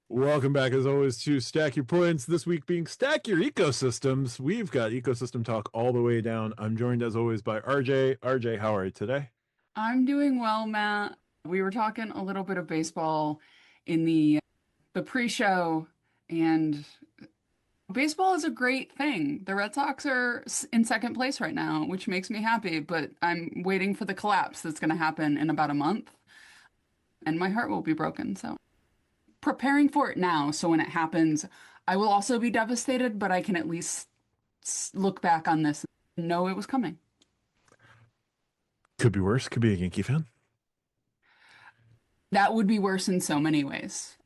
Welcome back, as always, to Stack Your Points. This week being Stack Your Ecosystems. We've got ecosystem talk all the way down. I'm joined, as always, by RJ. RJ, how are you today? I'm doing well, Matt. We were talking a little bit of baseball in the pre-show, and baseball is a great thing. The Red Sox are in second place right now, which makes me happy, but I'm waiting for the collapse that's going to happen in about a month, and my heart will be broken. So, preparing for it now, so when it happens, I will also be devastated, but I can at least look back on this and know it was coming. Could be worse. Could be a Yankee fan. That would be worse in so many ways.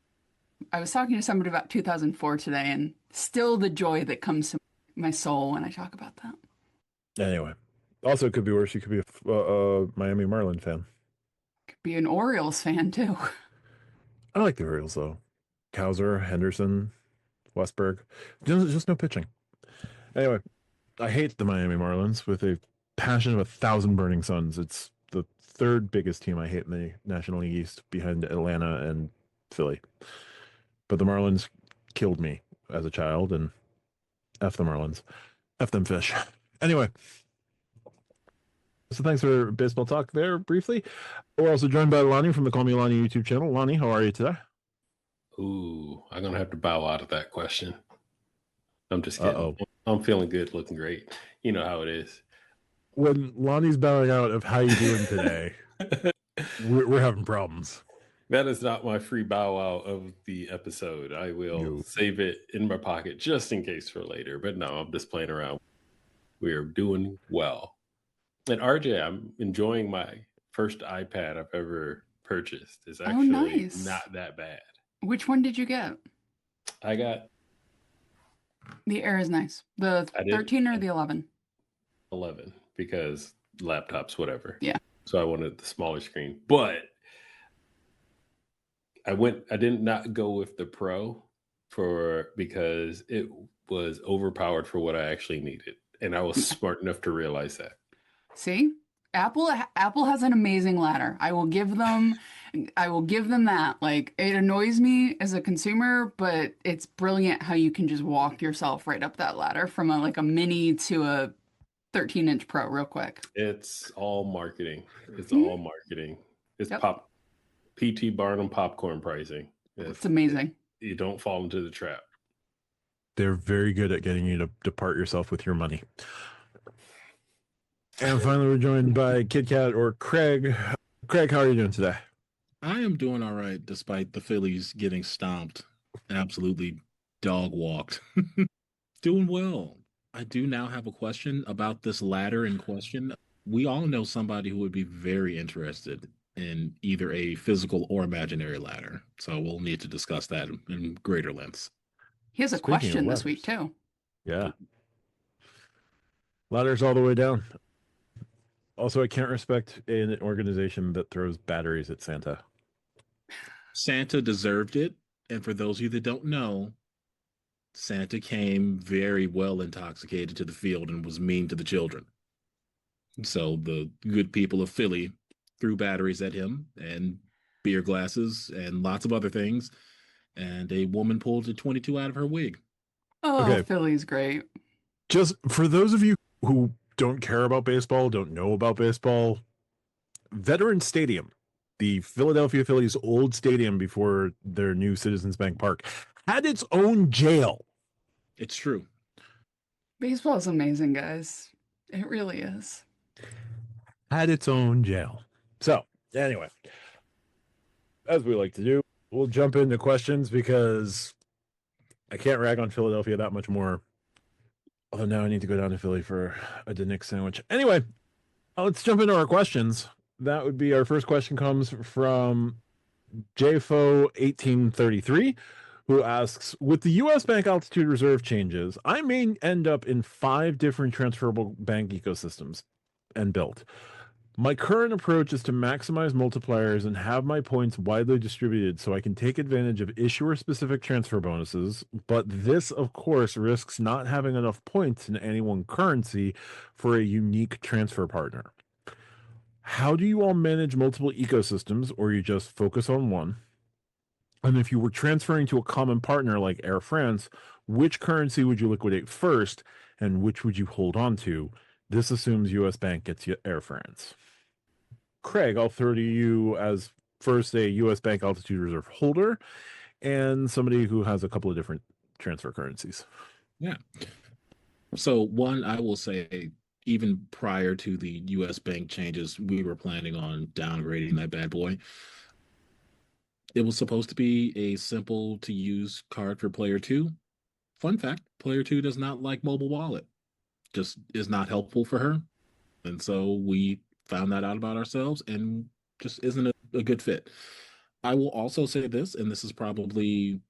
I was talking to somebody about 2004 today, and still the joy that comes to my soul when I talk about that. Anyway, also could be worse. You could be a Miami Marlin fan. Could be an Orioles fan too. I like the Orioles, though. Kowser, Henderson, Westberg. Just no pitching. Anyway, I hate the Miami Marlins with a passion of 1,000 burning suns. It's the third biggest team I hate in the National League East behind Atlanta and Philly. But the Marlins killed me as a child, and F the Marlins. F them fish. Anyway, so thanks for baseball talk there briefly. We're also joined by Lonnie from the Call Me Lonnie YouTube channel. Lonnie, how are you today? Ooh, I'm gonna have to bow out of that question. I'm just kidding. Uh-oh. I'm feeling good, looking great. You know how it is. When Lonnie's bowing out of how you doing today, we're having problems. That is not my free bow out of the episode. I will save it in my pocket just in case for later. But no, I'm just playing around. We are doing well. And RJ, I'm enjoying my first iPad I've ever purchased. It's actually nice. not that bad. Which one did you get? I got The Air is nice. The 13 or the 11? 11 because laptops, whatever. Yeah. So I wanted the smaller screen. But I did not go with the Pro because it was overpowered for what I actually needed. And I was smart enough to realize that. See? Apple has an amazing ladder. I will give them that. Like, it annoys me as a consumer, but it's brilliant how you can just walk yourself right up that ladder from a mini to a 13-inch Pro real quick. It's all marketing. It's all marketing. It's PT Barnum popcorn pricing. It's amazing. You don't fall into the trap. They're very good at getting you to depart yourself with your money. And finally, we're joined by Kid Kat or Craig. Craig, how are you doing today? I am doing all right, despite the Phillies getting stomped, absolutely dog walked. Doing well. I do now have a question about this ladder in question. We all know somebody who would be very interested in either a physical or imaginary ladder. So we'll need to discuss that in greater lengths. He has a question this week, too. Yeah. Ladders all the way down. Also, I can't respect an organization that throws batteries at Santa. Santa deserved it. And for those of you that don't know, Santa came very well intoxicated to the field and was mean to the children. So the good people of Philly threw batteries at him and beer glasses and lots of other things. And a woman pulled a 22 out of her wig. Oh, okay. Philly's great. Just for those of you who don't care about baseball, don't know about baseball, Veterans Stadium, the Philadelphia Phillies' old stadium before their new Citizens Bank Park, had its own jail. It's true. Baseball is amazing, guys. It really is. Had its own jail. So, anyway, as we like to do, we'll jump into questions because I can't rag on Philadelphia that much more. Although now I need to go down to Philly for a Denick sandwich. Anyway, let's jump into our questions. That would be our first question comes from JFO1833, who asks, with the U.S. Bank Altitude Reserve changes, I may end up in 5 different transferable bank ecosystems and built. My current approach is to maximize multipliers and have my points widely distributed so I can take advantage of issuer-specific transfer bonuses, but this, of course, risks not having enough points in any one currency for a unique transfer partner. How do you all manage multiple ecosystems, or you just focus on one? And if you were transferring to a common partner like Air France, which currency would you liquidate first and which would you hold on to? This assumes US Bank gets you Air France. Craig, I'll throw to you as first a US Bank Altitude Reserve holder and somebody who has a couple of different transfer currencies. Yeah. So one, I will say, even prior to the US Bank changes, we were planning on downgrading that bad boy. It was supposed to be a simple to use card for player two. Fun fact, player two does not like mobile wallet. Just is not helpful for her. And so we found that out about ourselves and just isn't a good fit. I will also say this, and this is probably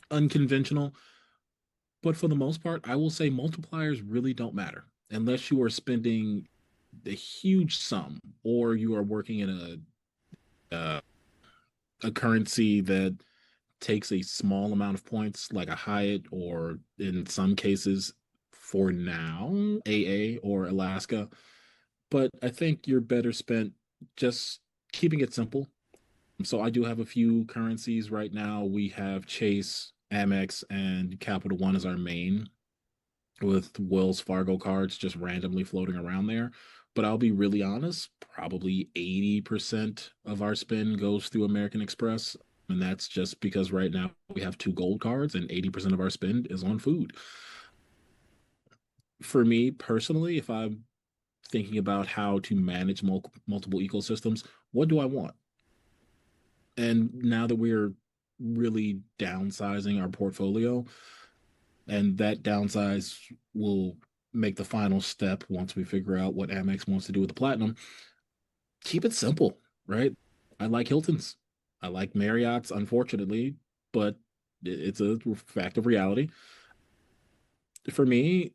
unconventional, but for the most part, I will say multipliers really don't matter unless you are spending a huge sum or you are working in a currency that takes a small amount of points, like a Hyatt, or in some cases, for now, AA or Alaska. But I think you're better spent just keeping it simple. So I do have a few currencies right now. We have Chase, Amex, and Capital One as our main, with Wells Fargo cards just randomly floating around there. But I'll be really honest, probably 80% of our spend goes through American Express. And that's just because right now we have two gold cards and 80% of our spend is on food. For me personally, if I'm thinking about how to manage multiple ecosystems, what do I want? And now that we're really downsizing our portfolio, and that downsize will make the final step once we figure out what Amex wants to do with the Platinum. Keep it simple, right? I like Hilton's. I like Marriott's, unfortunately, but it's a fact of reality. For me,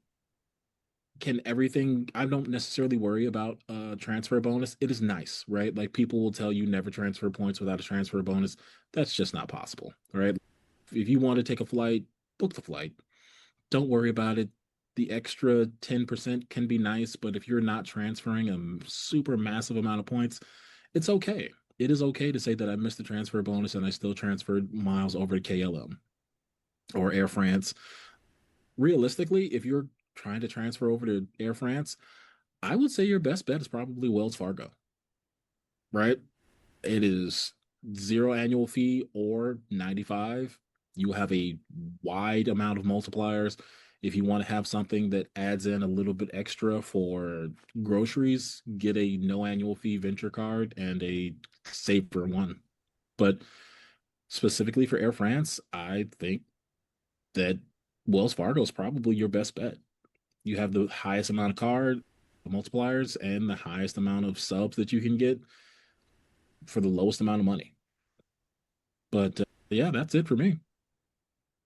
can everything, I don't necessarily worry about transfer bonus. It is nice, right? Like people will tell you never transfer points without a transfer bonus. That's just not possible, right? If you want to take a flight, book the flight. Don't worry about it. The extra 10% can be nice, but if you're not transferring a super massive amount of points, it's okay. It is okay to say that I missed the transfer bonus and I still transferred miles over to KLM or Air France. Realistically, if you're trying to transfer over to Air France, I would say your best bet is probably Wells Fargo, right? It is zero annual fee or 95. You have a wide amount of multipliers. If you want to have something that adds in a little bit extra for groceries, get a no annual fee venture card and a safer one. But specifically for Air France, I think that Wells Fargo is probably your best bet. You have the highest amount of card multipliers and the highest amount of subs that you can get for the lowest amount of money. But yeah, that's it for me.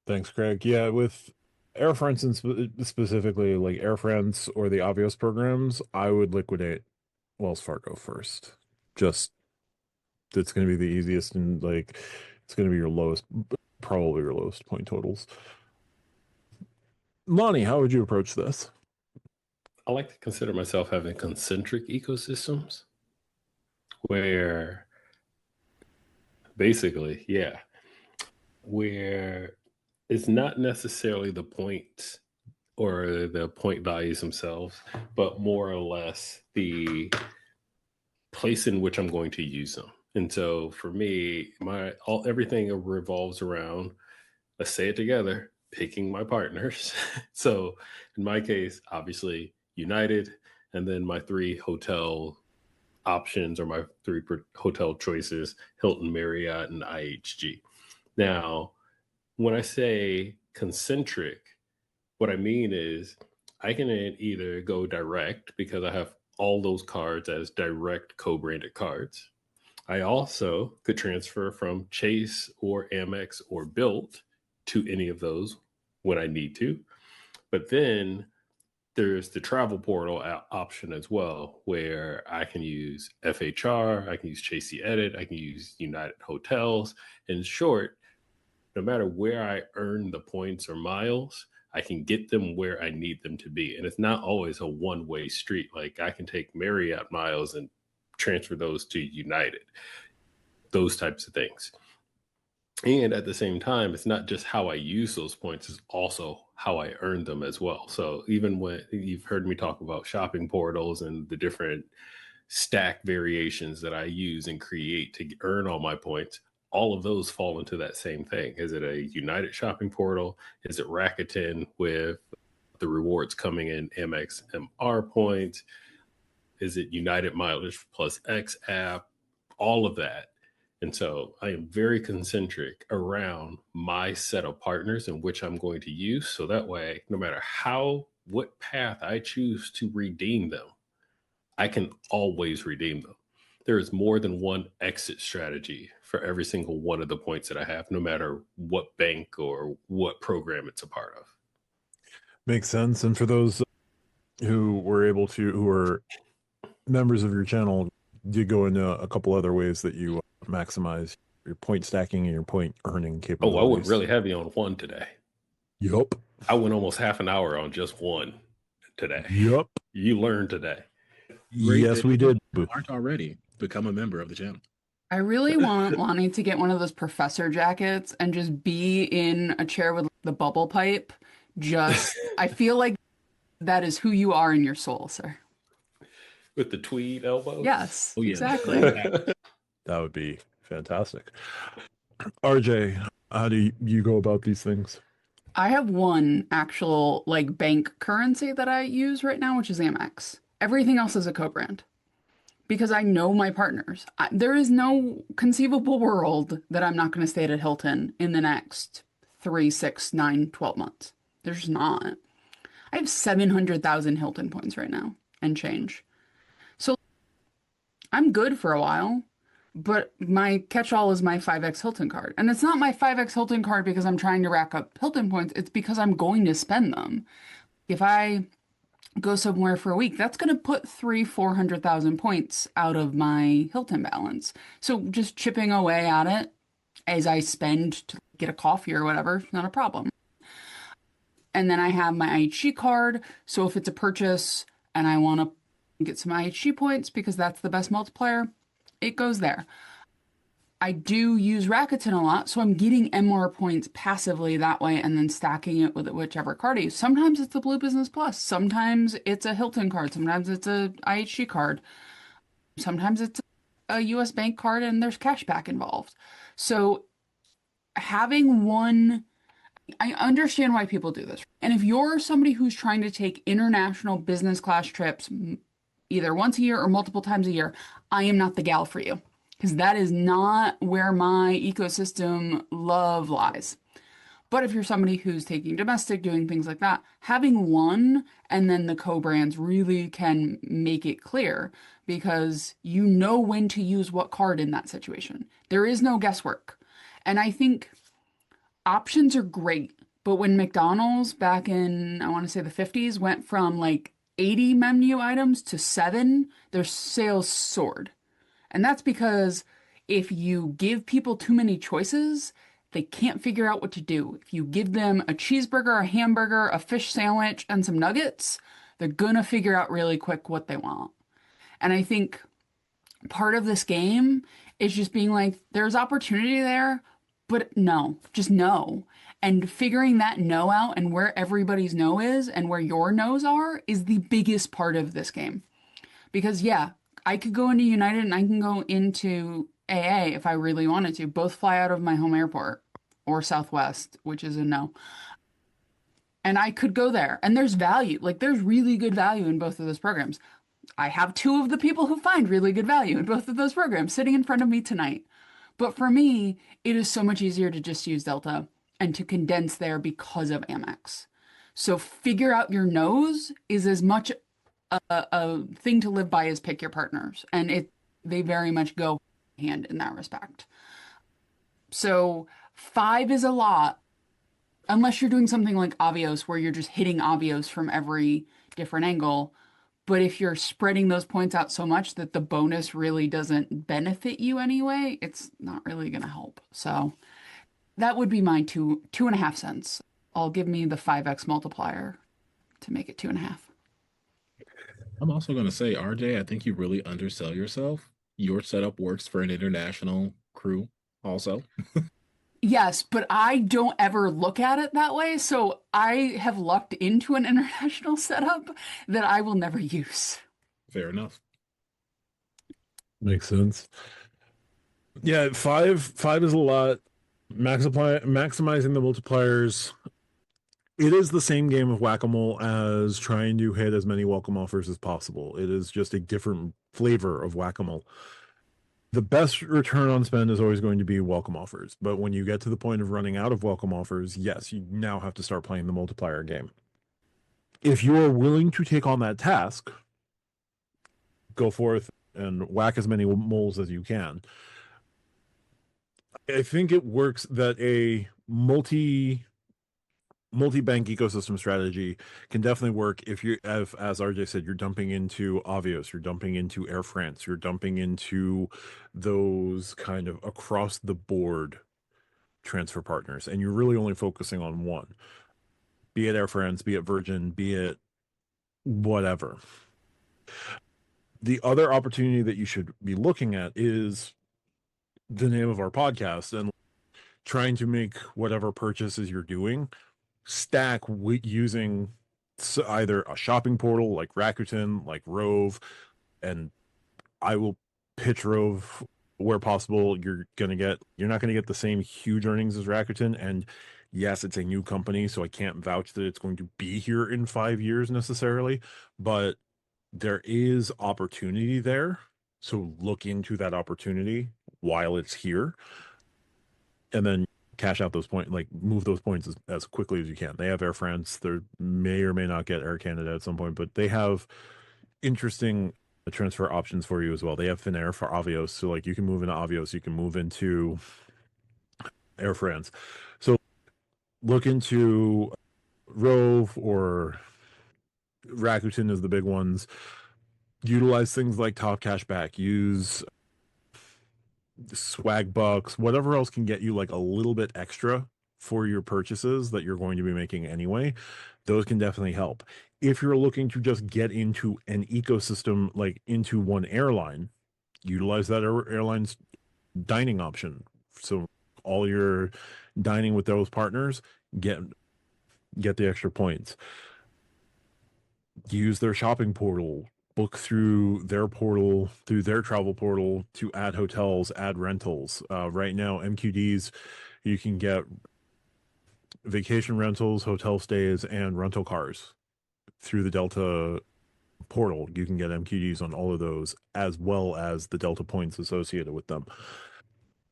Thanks, Craig. Yeah, with Air France and specifically like Air France or the Avios programs, I would liquidate Wells Fargo first. Just it's going to be the easiest and like it's going to be your lowest, probably your lowest point totals. Lonnie, how would you approach this? I like to consider myself having concentric ecosystems where basically, yeah, where it's not necessarily the points or the point values themselves, but more or less the place in which I'm going to use them. And so for me, everything revolves around, let's say it together, picking my partners. So in my case, obviously United, and then my three hotel options or my three hotel choices, Hilton, Marriott, and IHG. Now, when I say concentric, what I mean is I can either go direct because I have all those cards as direct co-branded cards. I also could transfer from Chase or Amex or Bilt to any of those when I need to. But then there's the travel portal option as well, where I can use FHR, I can use Chase Edit, I can use United Hotels. In short, no matter where I earn the points or miles, I can get them where I need them to be. And it's not always a one-way street. Like I can take Marriott miles and transfer those to United, those types of things. And at the same time, it's not just how I use those points, it's also how I earn them as well. So even when you've heard me talk about shopping portals and the different stack variations that I use and create to earn all my points, all of those fall into that same thing. Is it a United shopping portal? Is it Rakuten with the rewards coming in Amex MR points? Is it United mileage plus X app? All of that. And so I am very concentric around my set of partners in which I'm going to use. So that way, no matter what path I choose to redeem them, I can always redeem them. There is more than one exit strategy for every single one of the points that I have, no matter what bank or what program it's a part of. Makes sense. And for those who are members of your channel, you go into a couple other ways that you maximize your point stacking and your point earning capabilities. Oh, I went really heavy on one today. Yup. I went almost half an hour on just one today. Yup. You learned today. Yes, we did. Aren't already become a member of the channel. I really want Lonnie to get one of those professor jackets and just be in a chair with the bubble pipe. I feel like that is who you are in your soul, sir. With the tweed elbows? Yes, Oh, yeah. exactly. That would be fantastic. RJ, how do you go about these things? I have one actual bank currency that I use right now, which is Amex. Everything else is a co-brand because I know my partners. There is no conceivable world that I'm not going to stay at Hilton in the next 3, 6, 9, 12 months. There's not. I have 700,000 Hilton points right now and change. So I'm good for a while, but my catch-all is my 5X Hilton card. And it's not my 5X Hilton card because I'm trying to rack up Hilton points. It's because I'm going to spend them. If I go somewhere for a week, that's going to put 400,000 points out of my Hilton balance. So just chipping away at it as I spend to get a coffee or whatever, not a problem. And then I have my IHG card. So if it's a purchase and I want to get some IHG points because that's the best multiplier, it goes there. I do use Rakuten a lot, so I'm getting MR points passively that way and then stacking it with whichever card I use. Sometimes it's the Blue Business Plus. Sometimes it's a Hilton card. Sometimes it's a IHG card. Sometimes it's a US bank card and there's cash back involved. So having one, I understand why people do this. And if you're somebody who's trying to take international business class trips either once a year or multiple times a year, I am not the gal for you. Because that is not where my ecosystem love lies. But if you're somebody who's taking domestic, doing things like that, having one and then the co-brands really can make it clear because you know when to use what card in that situation. There is no guesswork. And I think options are great. But when McDonald's back in, I want to say the 50s, went from 80 menu items to 7, their sales soared. And that's because if you give people too many choices, they can't figure out what to do. If you give them a cheeseburger, a hamburger, a fish sandwich, and some nuggets, they're going to figure out really quick what they want. And I think part of this game is just being there's opportunity there, but no, just no. And figuring that no out and where everybody's no is and where your no's are is the biggest part of this game. Because yeah, I could go into United and I can go into AA if I really wanted to. Both fly out of my home airport or Southwest, which is a no. And I could go there. And there's value. There's really good value in both of those programs. I have 2 of the people who find really good value in both of those programs sitting in front of me tonight. But for me, it is so much easier to just use Delta and to condense there because of Amex. So figure out your no's is as much a thing to live by is pick your partners, and they very much go hand in that respect. So 5 is a lot unless you're doing something like Avios where you're just hitting Avios from every different angle. But if you're spreading those points out so much that the bonus really doesn't benefit you anyway, it's not really going to help. So that would be my 2.5 cents. I'll give me the 5x multiplier to make it 2.5. I'm also going to say, RJ, I think you really undersell yourself. Your setup works for an international crew also. Yes, but I don't ever look at it that way. So I have lucked into an international setup that I will never use. Fair enough. Makes sense. Yeah, five is a lot. Maximizing the multipliers. It is the same game of whack-a-mole as trying to hit as many welcome offers as possible. It is just a different flavor of whack-a-mole. The best return on spend is always going to be welcome offers. But when you get to the point of running out of welcome offers, yes, you now have to start playing the multiplier game. If you are willing to take on that task, go forth and whack as many moles as you can. I think it works that a multi-bank ecosystem strategy can definitely work if you, as RJ said, you're dumping into Avios, you're dumping into Air France, you're dumping into those kind of across the board transfer partners, and you're really only focusing on one, be it Air France, be it Virgin, be it whatever. The other opportunity that you should be looking at is the name of our podcast, and trying to make whatever purchases you're doing stack using either a shopping portal like Rakuten, like Rove, and I will pitch Rove where possible. You're not gonna get the same huge earnings as Rakuten, and yes, it's a new company, so I can't vouch that it's going to be here in 5 years necessarily, but there is opportunity there. So look into that opportunity while it's here, and then cash out those points, like move those points as quickly as you can. They have Air France. They may or may not get Air Canada at some point, but they have interesting transfer options for you as well. They have Finnair for Avios. So like you can move into Avios, you can move into Air France. So look into Rove or Rakuten as the big ones. Utilize things like Top Cashback. Use swag bucks, whatever else can get you like a little bit extra for your purchases that you're going to be making anyway. Those can definitely help. If you're looking to just get into an ecosystem, like into one airline, utilize that airline's dining option. So all your dining with those partners, get the extra points. Use their shopping portal, book through their portal, through their travel portal to add hotels, add rentals. Right now, MQDs, you can get vacation rentals, hotel stays, and rental cars through the Delta portal. You can get MQDs on all of those, as well as the Delta points associated with them.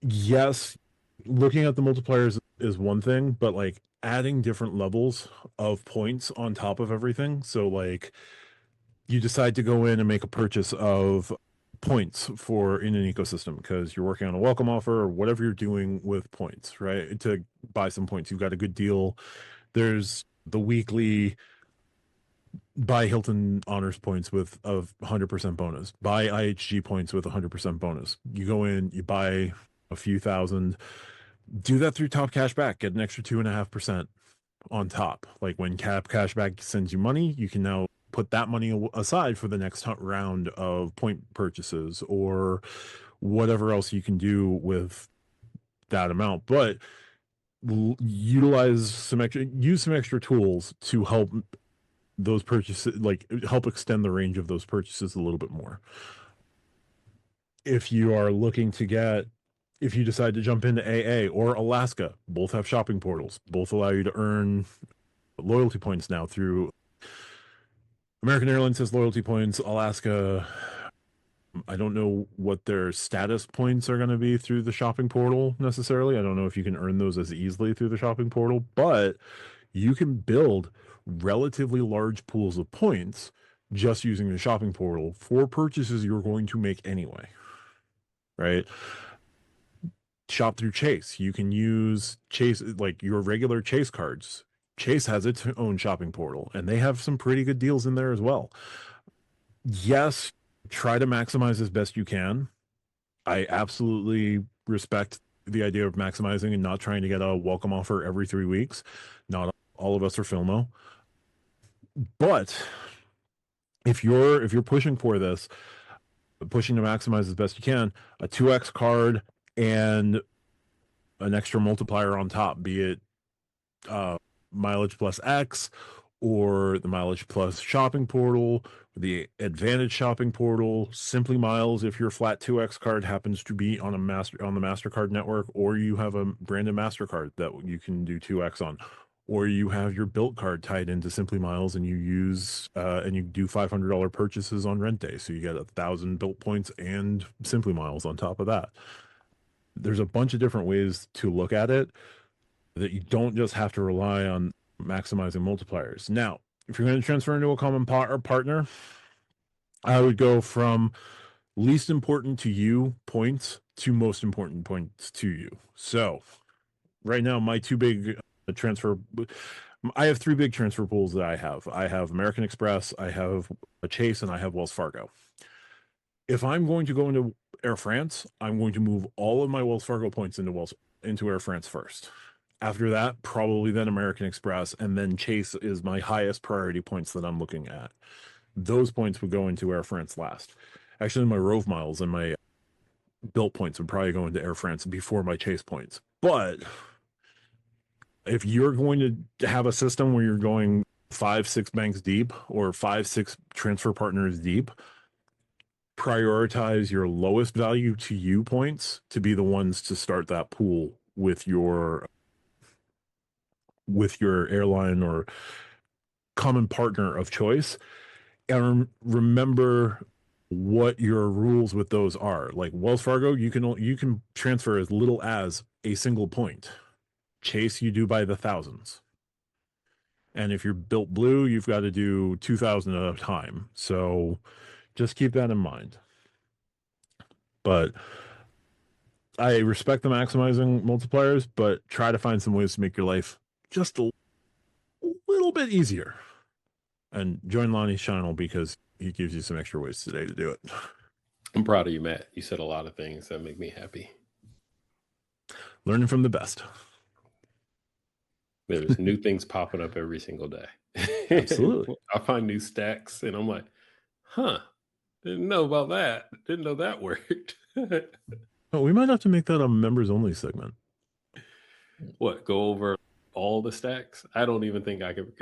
Yes, looking at the multipliers is one thing, but like adding different levels of points on top of everything. So like you decide to go in and make a purchase of points in an ecosystem because you're working on a welcome offer or whatever you're doing with points, right? To buy some points. You've got a good deal. There's the weekly buy Hilton honors points with a 100% bonus. Buy IHG points with 100% bonus. You go in, you buy a few thousand. Do that through Top Cashback. Get an extra 2.5% on top. Like when Cashback sends you money, you can now put that money aside for the next round of point purchases or whatever else you can do with that amount. But use some extra tools to help those purchases, like help extend the range of those purchases a little bit more. If you are looking to if you decide to jump into AA or Alaska, both have shopping portals. Both allow you to earn loyalty points now through American Airlines has loyalty points. Alaska, I don't know what their status points are going to be through the shopping portal necessarily. I don't know if you can earn those as easily through the shopping portal, but you can build relatively large pools of points just using the shopping portal for purchases you're going to make anyway, right? Shop through Chase. You can use Chase, like your regular Chase cards. Chase has its own shopping portal, and they have some pretty good deals in there as well. Yes, try to maximize as best you can. I absolutely respect the idea of maximizing and not trying to get a welcome offer every 3 weeks. Not all of us are Filmo. But if you're pushing for this, pushing to maximize as best you can, a 2x card and an extra multiplier on top, be it mileage plus X, or the mileage plus shopping portal, the advantage shopping portal, Simply Miles if your flat 2X card happens to be on the MasterCard network, or you have a branded MasterCard that you can do 2X on, or you have your Bilt card tied into Simply Miles and you use and you do $500 purchases on rent day, so you get 1,000 Bilt points and Simply Miles on top of that. There's a bunch of different ways to look at it, that you don't just have to rely on maximizing multipliers. Now, if you're going to transfer into a common partner, I would go from least important to you points to most important points to you. So right now, my two big I have three big transfer pools that I have. I have American Express, I have a Chase, and I have Wells Fargo. If I'm going to go into Air France, I'm going to move all of my Wells Fargo points into Air France first. After that, probably then American Express, and then Chase is my highest priority points that I'm looking at. Those points would go into Air France last. Actually, my Rove miles and my Bilt points would probably go into Air France before my Chase points. But if you're going to have a system where you're going 5-6 banks deep or 5-6 transfer partners deep, prioritize your lowest value to you points to be the ones to start that pool with your airline or common partner of choice, and remember what your rules with those are. Like Wells Fargo, you can transfer as little as a single point. Chase, you do by the thousands, and if you're Bilt Blue, you've got to do 2,000 at a time. So just keep that in mind. But I respect the maximizing multipliers, but try to find some ways to make your life just a little bit easier. And join Lonnie's channel because he gives you some extra ways today to do it. I'm proud of you, Matt. You said a lot of things that make me happy. Learning from the best. There's new things popping up every single day. Absolutely. I find new stacks and I'm like, didn't know about that. Didn't know that worked. Oh, we might have to make that a members only segment. What, go over all the stacks? I don't even think I can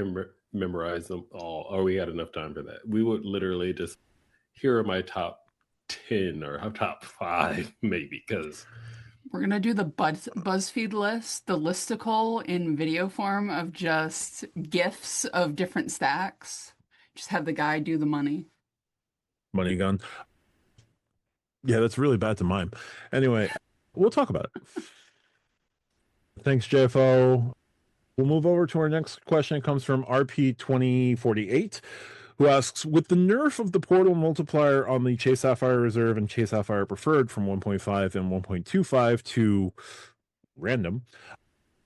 memorize them all, or we had enough time for that. We would literally just, here are my top 10 or top 5 maybe, because we're going to do the BuzzFeed list, the listicle in video form of just GIFs of different stacks. Just have the guy do the money. Money gun. Yeah, that's really bad to mime. Anyway, we'll talk about it. Thanks, JFO. We'll move over to our next question. It comes from RP2048, who asks, with the nerf of the portal multiplier on the Chase Sapphire Reserve and Chase Sapphire Preferred from 1.5 and 1.25 to random,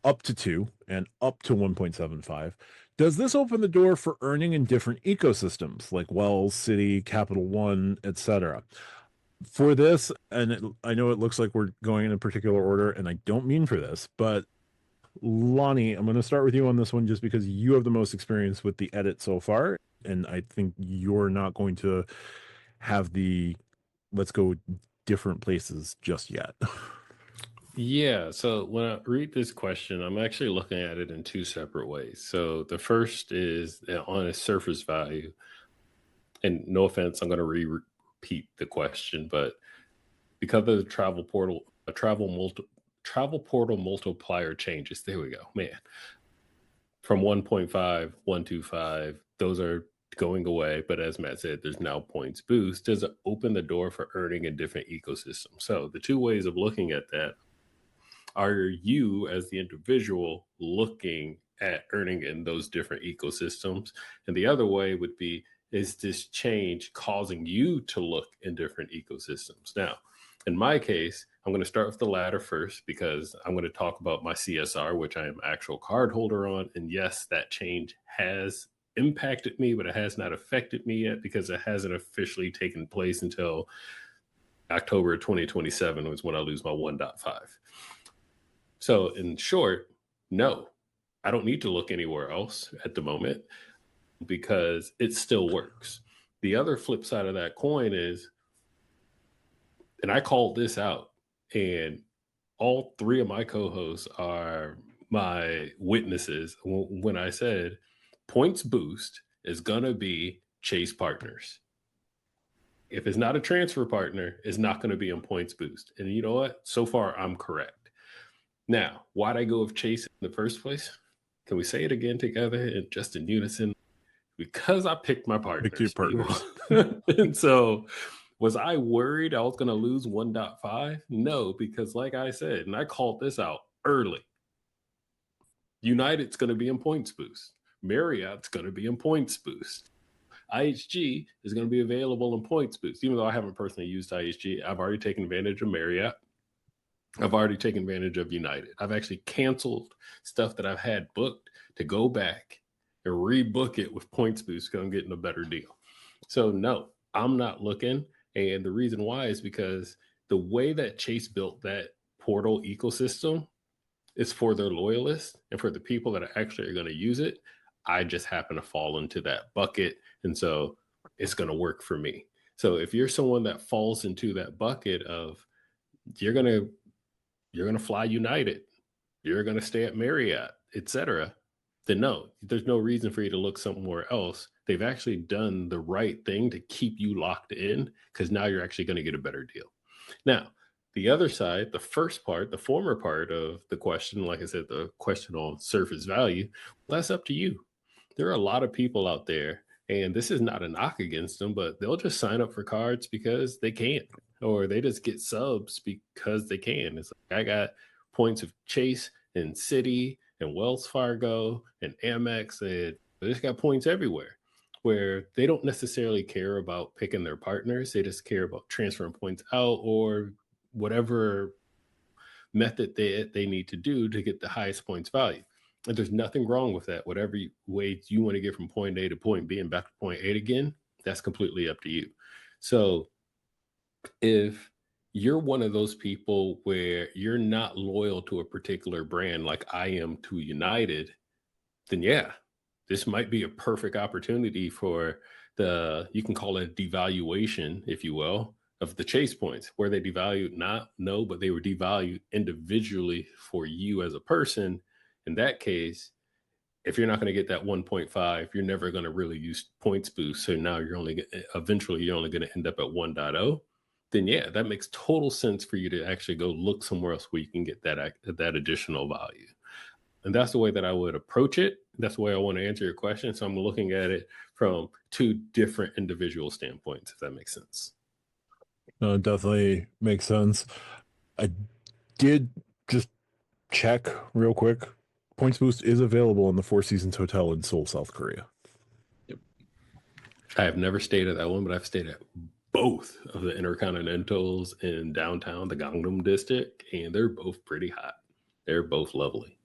up to 2 and up to 1.75, does this open the door for earning in different ecosystems like Wells, Citi, Capital One, etc.? For this, and I know it looks like we're going in a particular order, and I don't mean for this, but Lonnie, I'm going to start with you on this one just because you have the most experience with the edit so far, and I think you're not going to have the let's go different places just yet. Yeah, so when I read this question, I'm actually looking at it in two separate ways. So the first is on a surface value, and no offense, I'm going to repeat the question, but because of the travel portal multiplier changes, there we go, man, from 1.5, 1.25, those are going away, but as Matt said, there's now points boost. Does it open the door for earning in different ecosystems? So the two ways of looking at that are you as the individual looking at earning in those different ecosystems, and the other way would be, is this change causing you to look in different ecosystems? Now, in my case, I'm going to start with the latter first because I'm going to talk about my CSR, which I am actual card holder on. And yes, that change has impacted me, but it has not affected me yet because it hasn't officially taken place until October 2027 was when I lose my 1.5. So in short, no, I don't need to look anywhere else at the moment because it still works. The other flip side of that coin is, and I called this out, and all three of my co-hosts are my witnesses when I said points boost is gonna be Chase partners. If it's not a transfer partner, it's not going to be on points boost. And you know what? So far, I'm correct. Now, why'd I go with Chase in the first place? Can we say it again together and just in unison? Because I picked my partners. Pick your partners. And so, was I worried I was going to lose 1.5? No, because like I said, and I called this out early, United's going to be in points boost. Marriott's going to be in points boost. IHG is going to be available in points boost. Even though I haven't personally used IHG, I've already taken advantage of Marriott. I've already taken advantage of United. I've actually canceled stuff that I've had booked to go back and rebook it with points boost because I'm getting a better deal. So no, I'm not looking. And the reason why is because the way that Chase built that portal ecosystem is for their loyalists and for the people that actually are going to use it. I just happen to fall into that bucket. And so it's going to work for me. So if you're someone that falls into that bucket of you're going to fly United, you're going to stay at Marriott, etc., then no, there's no reason for you to look somewhere else. They've actually done the right thing to keep you locked in because now you're actually going to get a better deal. Now, the other side, the first part, the former part of the question, like I said, the question on surface value, that's up to you. There are a lot of people out there, and this is not a knock against them, but they'll just sign up for cards because they can, or they just get subs because they can. It's like I got points of Chase and Citi and Wells Fargo and Amex, and they just got points everywhere where they don't necessarily care about picking their partners. They just care about transferring points out or whatever method they need to do to get the highest points value. And there's nothing wrong with that. Whatever way you want to get from point A to point B and back to point A again, that's completely up to you. So if you're one of those people where you're not loyal to a particular brand like I am to United, then yeah, this might be a perfect opportunity for you can call it devaluation, if you will, of the Chase points, where they devalued but they were devalued individually for you as a person. In that case, if you're not going to get that 1.5, you're never going to really use points boost. So now eventually you're only going to end up at 1.0. Then yeah, that makes total sense for you to actually go look somewhere else where you can get that additional value. And that's the way that I would approach it. That's the way I want to answer your question. So I'm looking at it from two different individual standpoints, if that makes sense. No, it definitely makes sense. I did just check real quick. Points Boost is available in the Four Seasons Hotel in Seoul, South Korea. Yep. I have never stayed at that one, but I've stayed at both of the Intercontinentals in downtown, the Gangnam district, and they're both pretty hot. They're both lovely.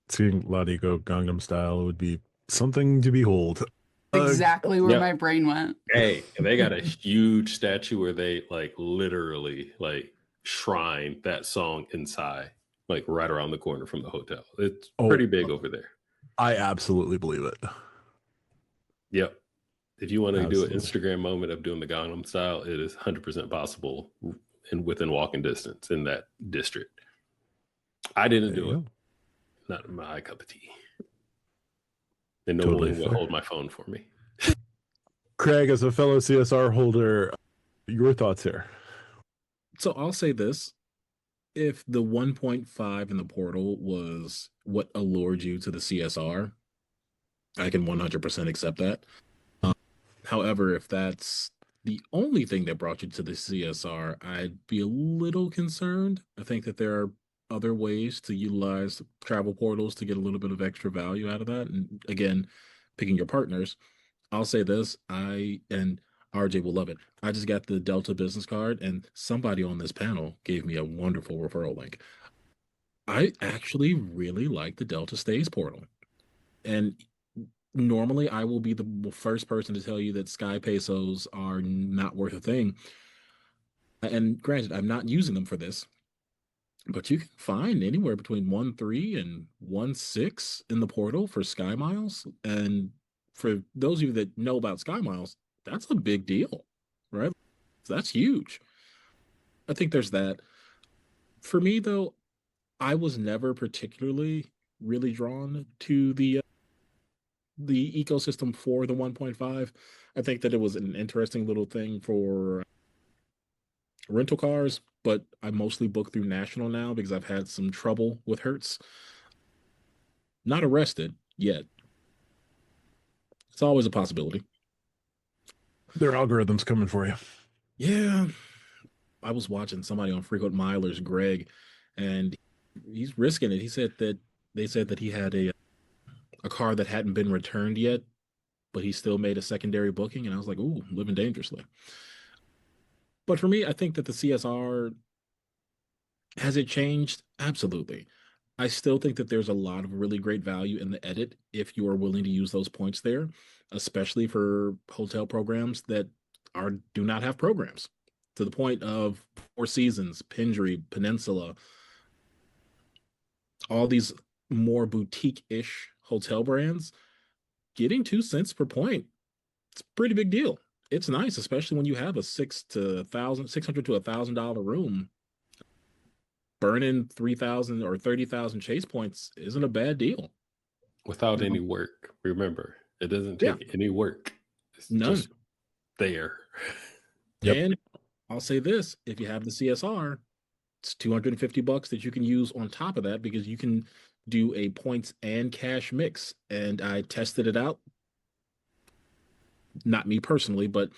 Seeing Lottie go Gangnam style would be something to behold. Exactly where my brain went. Hey, and they got a huge statue where they literally shrine that song inside, right around the corner from the hotel. It's pretty big over there. I absolutely believe it. Yep. If you want to do an Instagram moment of doing the Gangnam style, it is 100% possible and within walking distance in that district. I didn't do it. Not my cup of tea. And no one will hold my phone for me. Craig, as a fellow CSR holder, your thoughts here? So I'll say this. If the 1.5 in the portal was what allured you to the CSR, I can 100% accept that. However, if that's the only thing that brought you to the CSR, I'd be a little concerned. I think that there are other ways to utilize travel portals to get a little bit of extra value out of that. And again, picking your partners, I'll say this, and RJ will love it. I just got the Delta business card and somebody on this panel gave me a wonderful referral link. I actually really like the Delta Stays portal. And normally I will be the first person to tell you that Sky Pesos are not worth a thing. And granted, I'm not using them for this, but you can find anywhere between 1.3 and 1.6 in the portal for Sky Miles. And for those of you that know about Sky Miles, that's a big deal, right? That's huge. I think there's that. For me, though, I was never particularly really drawn to the ecosystem for the 1.5. I think that it was an interesting little thing for rental cars, but I mostly book through National now because I've had some trouble with Hertz. Not arrested yet. It's always a possibility. Their algorithm's coming for you. Yeah, I was watching somebody on Frequent Milers, Greg, and he's risking it. He said that they said that he had a car that hadn't been returned yet, but he still made a secondary booking, and I was like, "Ooh, living dangerously." But for me, I think that the CSR has it changed? Absolutely. I still think that there's a lot of really great value in the edit if you are willing to use those points there, especially for hotel programs that are do not have programs. To the point of Four Seasons, Pendry, Peninsula, all these more boutique-ish hotel brands, getting 2 cents per point, it's a pretty big deal. It's nice, especially when you have a 600 to $1,000 room. Burning 3,000 or 30,000 chase points isn't a bad deal. Without any work. Remember, it doesn't Yeah. take any work. It's None. just there. Yep. And I'll say this, if you have the CSR, it's $250 that you can use on top of that because you can do a points and cash mix. And I tested it out. Not me personally, but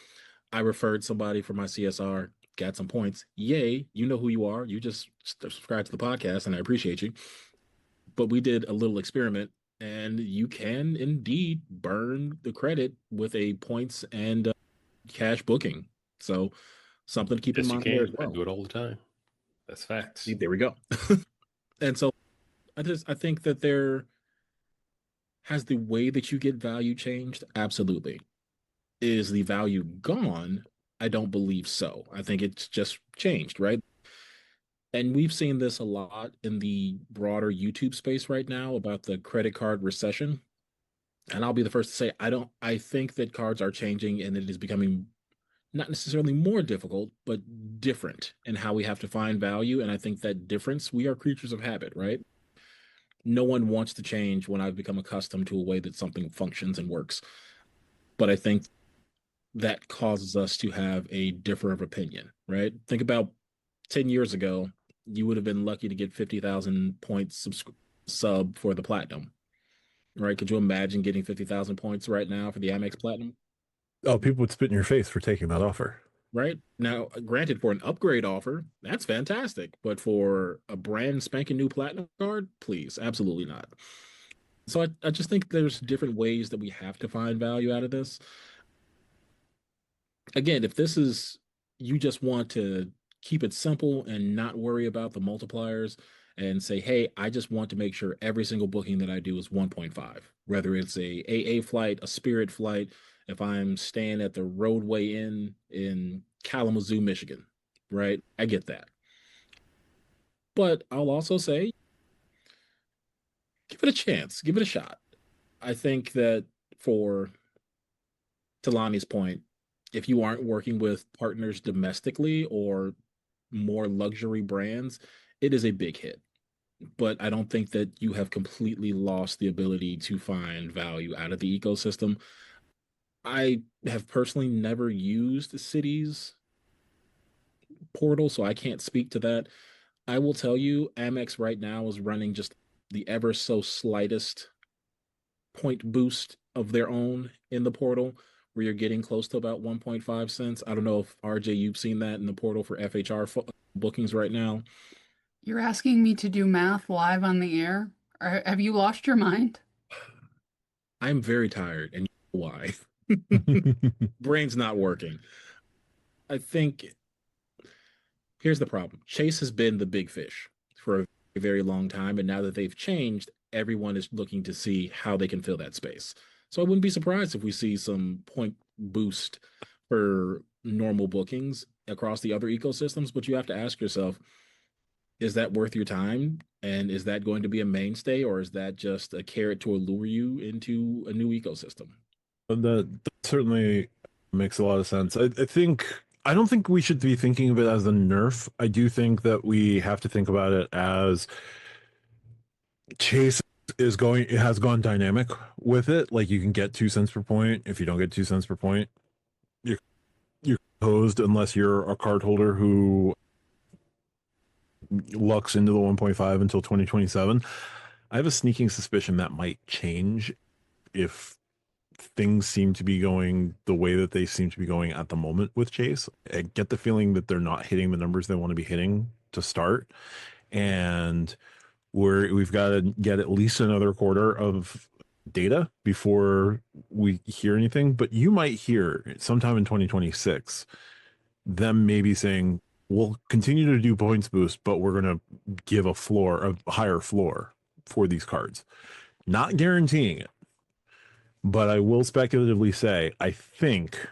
I referred somebody for my CSR, got some points. Yay, you know who you are. You just subscribe to the podcast, and I appreciate you. But we did a little experiment, and you can indeed burn the credit with a points and cash booking. So something to keep in Yes, you mind there as can. well. I do it all the time. That's facts. See, there we go. And so I think that there has the way that you get value changed. Absolutely. Is the value gone? I don't believe so. I think it's just changed, right? And we've seen this a lot in the broader YouTube space right now about the credit card recession. And I'll be the first to say I think that cards are changing and it is becoming not necessarily more difficult, but different in how we have to find value. And I think that difference, we are creatures of habit, right? No one wants to change when I've become accustomed to a way that something functions and works. But I think that causes us to have a differ of opinion, right? Think about 10 years ago, you would have been lucky to get 50,000 points sub for the platinum, right? Could you imagine getting 50,000 points right now for the Amex Platinum? Oh, people would spit in your face for taking that offer. Right now, granted, for an upgrade offer, that's fantastic. But for a brand spanking new platinum card, please, absolutely not. So I just think there's different ways that we have to find value out of this. Again, if this is you just want to keep it simple and not worry about the multipliers and say, hey, I just want to make sure every single booking that I do is 1.5, whether it's a AA flight, a Spirit flight, if I'm staying at the Roadway Inn in Kalamazoo, Michigan, right? I get that. But I'll also say, give it a chance, give it a shot. I think that for Talani's point, if you aren't working with partners domestically or more luxury brands, it is a big hit. But I don't think that you have completely lost the ability to find value out of the ecosystem. I have personally never used City's portal, so I can't speak to that. I will tell you, Amex right now is running just the ever so slightest point boost of their own in the portal, where you're getting close to about 1.5 cents. I don't know if RJ, you've seen that in the portal for FHR bookings right now. You're asking me to do math live on the air? Or have you lost your mind? I'm very tired, and you know why? Brain's not working. I think here's the problem. Chase has been the big fish for a very long time, and now that they've changed, everyone is looking to see how they can fill that space. So I wouldn't be surprised if we see some point boost for normal bookings across the other ecosystems, but you have to ask yourself, is that worth your time? And is that going to be a mainstay, or is that just a carrot to allure you into a new ecosystem? That certainly makes a lot of sense. I think I don't think we should be thinking of it as a nerf. I do think that we have to think about it as Chase it has gone dynamic with it. Like you can get 2 cents per point. If you don't get 2 cents per point, you're closed unless you're a card holder who lucks into the 1.5 until 2027. I have a sneaking suspicion that might change if things seem to be going the way that they seem to be going at the moment with Chase. I get the feeling that they're not hitting the numbers they want to be hitting to start. And we've got to get at least another quarter of data before we hear anything. But you might hear sometime in 2026 them maybe saying, we'll continue to do points boost, but we're going to give a higher floor for these cards. Not guaranteeing it, but I will speculatively say, I think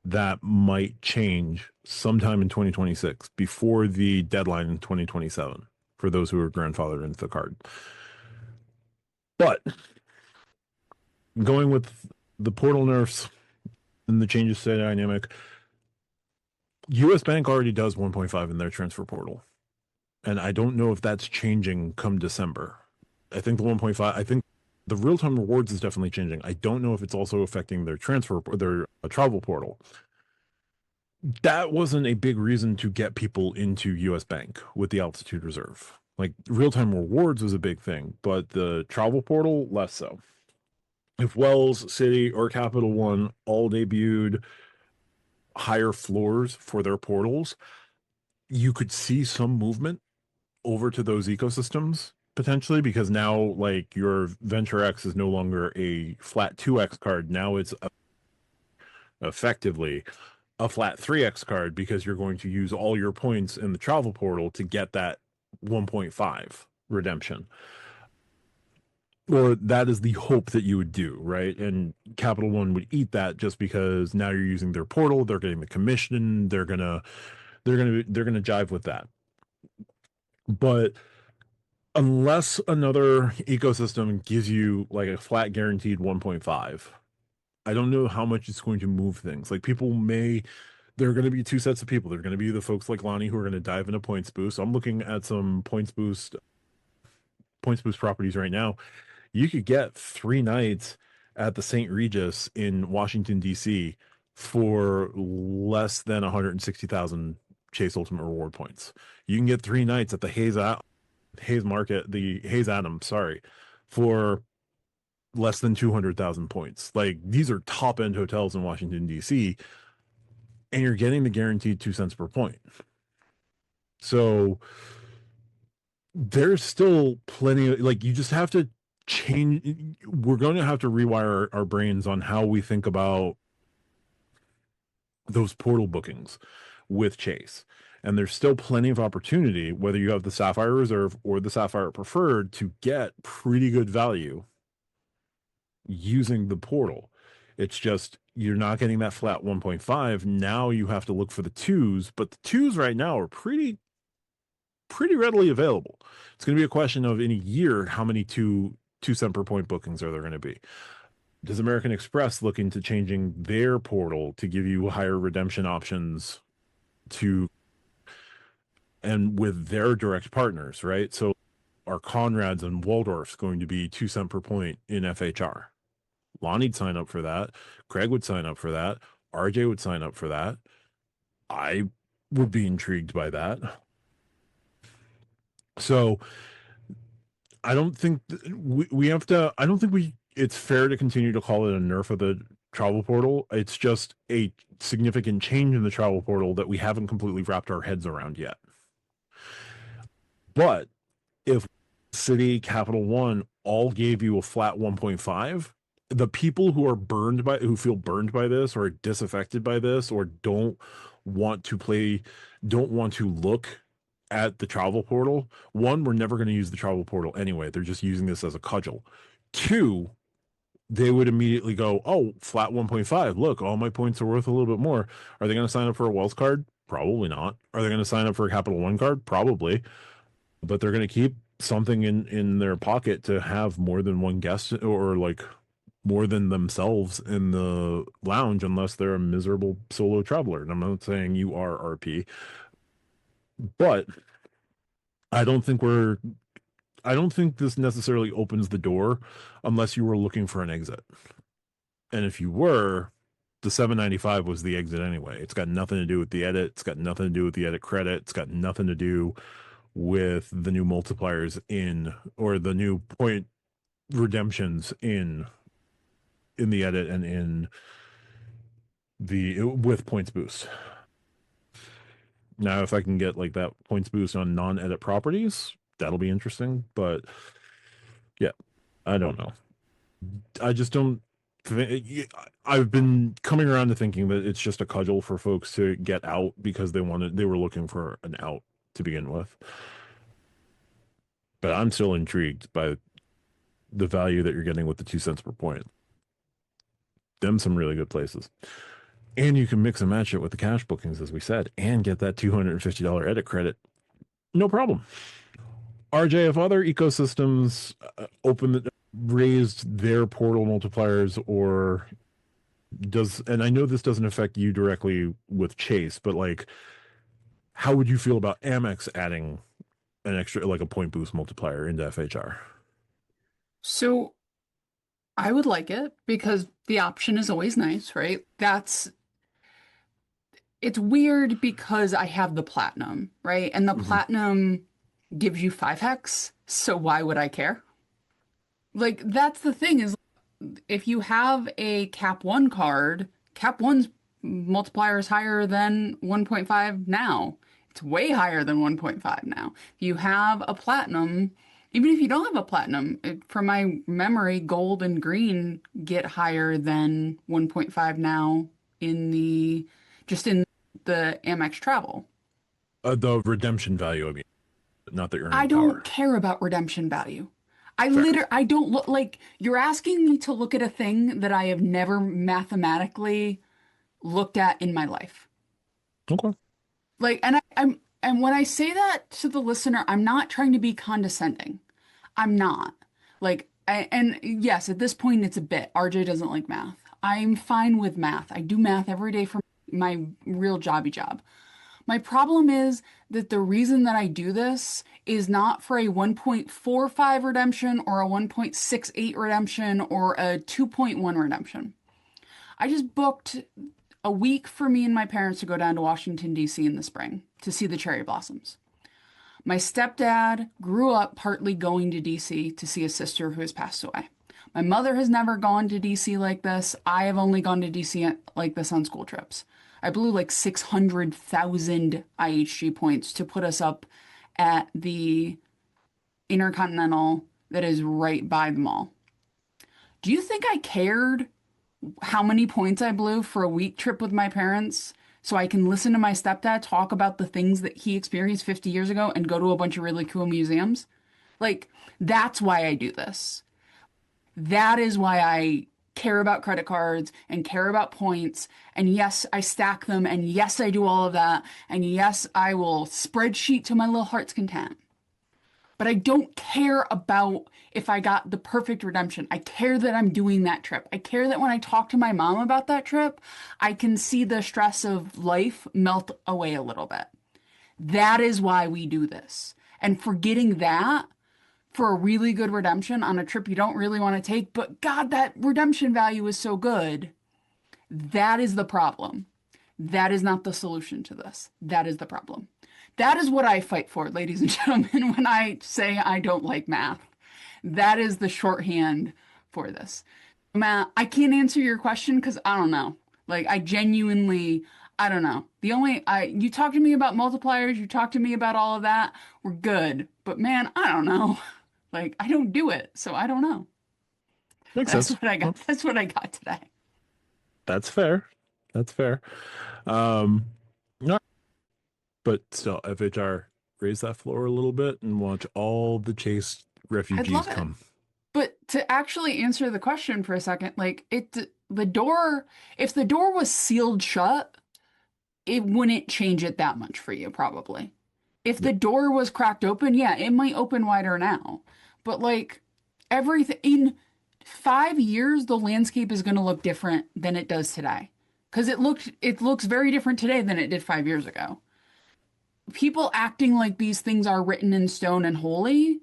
that might change sometime in 2026 before the deadline in 2027 for those who are grandfathered into the card. But going with the portal nerfs and the changes to the dynamic, US Bank already does 1.5 in their transfer portal. And I don't know if that's changing come December. I think the 1.5, I think the real-time rewards is definitely changing. I don't know if it's also affecting their travel portal. That wasn't a big reason to get people into US Bank with the altitude reserve. Like real-time rewards was a big thing, but the travel portal, less so. If Wells, Citi, or Capital One all debuted higher floors for their portals, you could see some movement over to those ecosystems potentially, because now like your Venture X is no longer a flat 2x card. Now it's effectively a flat 3x card because you're going to use all your points in the travel portal to get that 1.5 redemption. Or that is the hope that you would do, right? And Capital One would eat that just because now you're using their portal, they're getting the commission, they're gonna jive with that. But unless another ecosystem gives you like a flat guaranteed 1.5, I don't know how much it's going to move things. Like there are going to be two sets of people. There are going to be the folks like Lonnie who are going to dive into points boost. I'm looking at some points boost properties right now. You could get 3 nights at the St. Regis in Washington, D.C. for less than 160,000 Chase Ultimate Reward points. You can get 3 nights at the Hayes Adams, for less than 200,000 points. Like these are top end hotels in Washington, D.C., and you're getting the guaranteed 2 cents per point. So there's still plenty of, like, you just have to change. We're going to have to rewire our brains on how we think about those portal bookings with Chase. And there's still plenty of opportunity, whether you have the Sapphire Reserve or the Sapphire Preferred, to get pretty good value using the portal. It's just you're not getting that flat 1.5. Now you have to look for the 2s, but the 2s right now are pretty readily available. It's going to be a question of in a year, how many 2 cent per point bookings are there going to be? Does American Express look into changing their portal to give you higher redemption options and with their direct partners, right? So are Conrad's and Waldorf's going to be 2 cent per point in FHR? Lonnie'd sign up for that. Craig would sign up for that. RJ would sign up for that. I would be intrigued by that. So I don't think it's fair to continue to call it a nerf of the travel portal. It's just a significant change in the travel portal that we haven't completely wrapped our heads around yet. But if Citi, Capital One all gave you a flat 1.5, the people who feel burned by this or disaffected by this or don't want to look at the travel portal, one, we're never going to use the travel portal anyway. They're just using this as a cudgel. 2, they would immediately go, oh, flat 1.5. Look, all my points are worth a little bit more. Are they going to sign up for a Wells card? Probably not. Are they going to sign up for a Capital One card? Probably. But they're going to keep something in their pocket to have more than one guest or like more than themselves in the lounge unless they're a miserable solo traveler. And I'm not saying you are RP, but I don't think this necessarily opens the door unless you were looking for an exit. And if you were, the 795 was the exit anyway. It's got nothing to do with the edit. It's got nothing to do with the edit credit. It's got nothing to do with the new multipliers or the new point redemptions in the edit and with points boost. Now, if I can get like that points boost on non-edit properties, that'll be interesting. But yeah, I don't know. I just don't. I've been coming around to thinking that it's just a cudgel for folks to get out because they were looking for an out to begin with. But I'm still intrigued by the value that you're getting with the 2 cents per point. Them some really good places. And you can mix and match it with the cash bookings, as we said, and get that $250 edit credit. No problem. RJ, if other ecosystems raised their portal multipliers, or and I know this doesn't affect you directly with Chase, but like, how would you feel about Amex adding an extra, like a point boost multiplier into FHR? So I would like it because the option is always nice, right? It's weird because I have the platinum, right? And the platinum gives you 5 hex, so why would I care? Like, that's the thing is, if you have a Cap 1 card, Cap 1's multiplier is higher than 1.5 now. It's way higher than 1.5 now. If you have a platinum, even if you don't have a platinum, from my memory, gold and green get higher than 1.5 now in the Amex travel. The redemption value, I mean, not the earning I don't power. care about redemption value. I don't look like you're asking me to look at a thing that I have never mathematically looked at in my life. Okay. Like, and when I say that to the listener, I'm not trying to be condescending. I'm not. Like, and yes, at this point it's a bit. RJ doesn't like math. I'm fine with math. I do math every day for my real jobby job. My problem is that the reason that I do this is not for a 1.45 redemption or a 1.68 redemption or a 2.1 redemption. I just booked a week for me and my parents to go down to Washington, D.C. in the spring to see the cherry blossoms. My stepdad grew up partly going to D.C. to see his sister who has passed away. My mother has never gone to D.C. like this. I have only gone to D.C. like this on school trips. I blew like 600,000 IHG points to put us up at the Intercontinental that is right by the mall. Do you think I cared how many points I blew for a week trip with my parents so I can listen to my stepdad talk about the things that he experienced 50 years ago and go to a bunch of really cool museums? Like, that's why I do this. That is why I care about credit cards and care about points. And yes, I stack them. And yes, I do all of that. And yes, I will spreadsheet to my little heart's content. But I don't care about if I got the perfect redemption. I care that I'm doing that trip. I care that when I talk to my mom about that trip, I can see the stress of life melt away a little bit. That is why we do this. And forgetting that for a really good redemption on a trip you don't really want to take, but God, that redemption value is so good. That is the problem. That is not the solution to this. That is the problem. That is what I fight for, ladies and gentlemen, when I say I don't like math. That is the shorthand for this. Matt, I can't answer your question because I don't know. Like, I don't know. You talk to me about multipliers, you talk to me about all of that, we're good. But man, I don't know. Like, I don't do it, so I don't know. Makes sense. What I got. That's what I got today. That's fair. That's fair. But still, FHR, raise that floor a little bit and watch all the Chase refugees come. But to actually answer the question for a second, like if the door was sealed shut, it wouldn't change it that much for you, probably. If the door was cracked open, yeah, it might open wider now. But like everything 5 years, the landscape is going to look different than it does today. Because it looks very different today than it did 5 years ago. People acting like these things are written in stone and holy,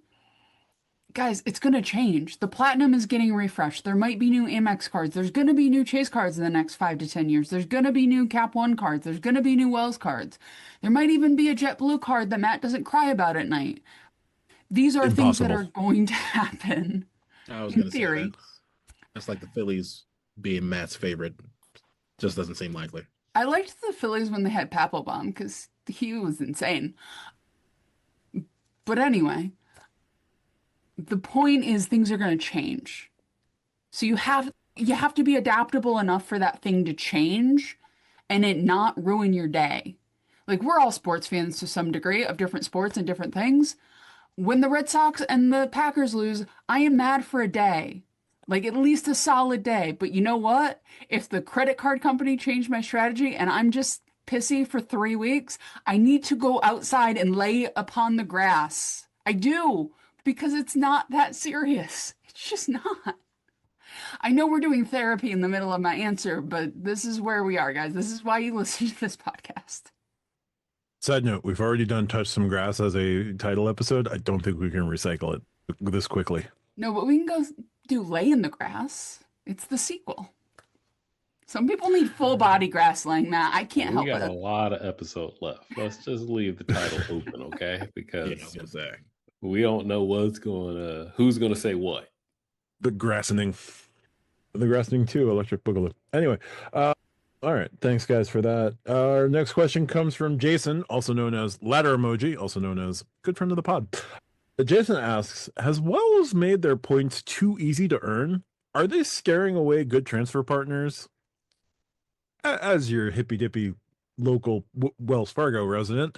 guys, it's going to change. The platinum is getting refreshed. There might be new Amex cards. There's going to be new Chase cards in the next 5 to 10 years. There's going to be new Cap One cards. There's going to be new Wells cards. There might even be a JetBlue card that Matt doesn't cry about at night. These are things that are going to happen. I was going to theory. say that's like the Phillies being Matt's favorite. Just doesn't seem likely. I liked the Phillies when they had Papelbon because he was insane. But anyway, the point is things are going to change. So you have to be adaptable enough for that thing to change and it not ruin your day. Like, we're all sports fans to some degree of different sports and different things. When the Red Sox and the Packers lose, I am mad for a day. Like, at least a solid day. But you know what? If the credit card company changed my strategy and I'm just pissy for 3 weeks, I need to go outside and lay upon the grass. I do. Because it's not that serious. It's just not. I know we're doing therapy in the middle of my answer, but this is where we are, guys. This is why you listen to this podcast. Side note, we've already done Touch Some Grass as a title episode. I don't think we can recycle it this quickly. No, but we can go do Lay in the Grass. It's the sequel. Some people need full body grass laying, Matt. I can't help it. We got a lot of episodes left. Let's just leave the title open, okay? Because we don't know who's going to say what. The Grassening 2, Electric Boogaloo. Anyway, all right. Thanks, guys, for that. Our next question comes from Jason, also known as Ladder Emoji, also known as good friend of the pod. Jason asks, has Wells made their points too easy to earn? Are they scaring away good transfer partners? As your hippy-dippy local Wells Fargo resident,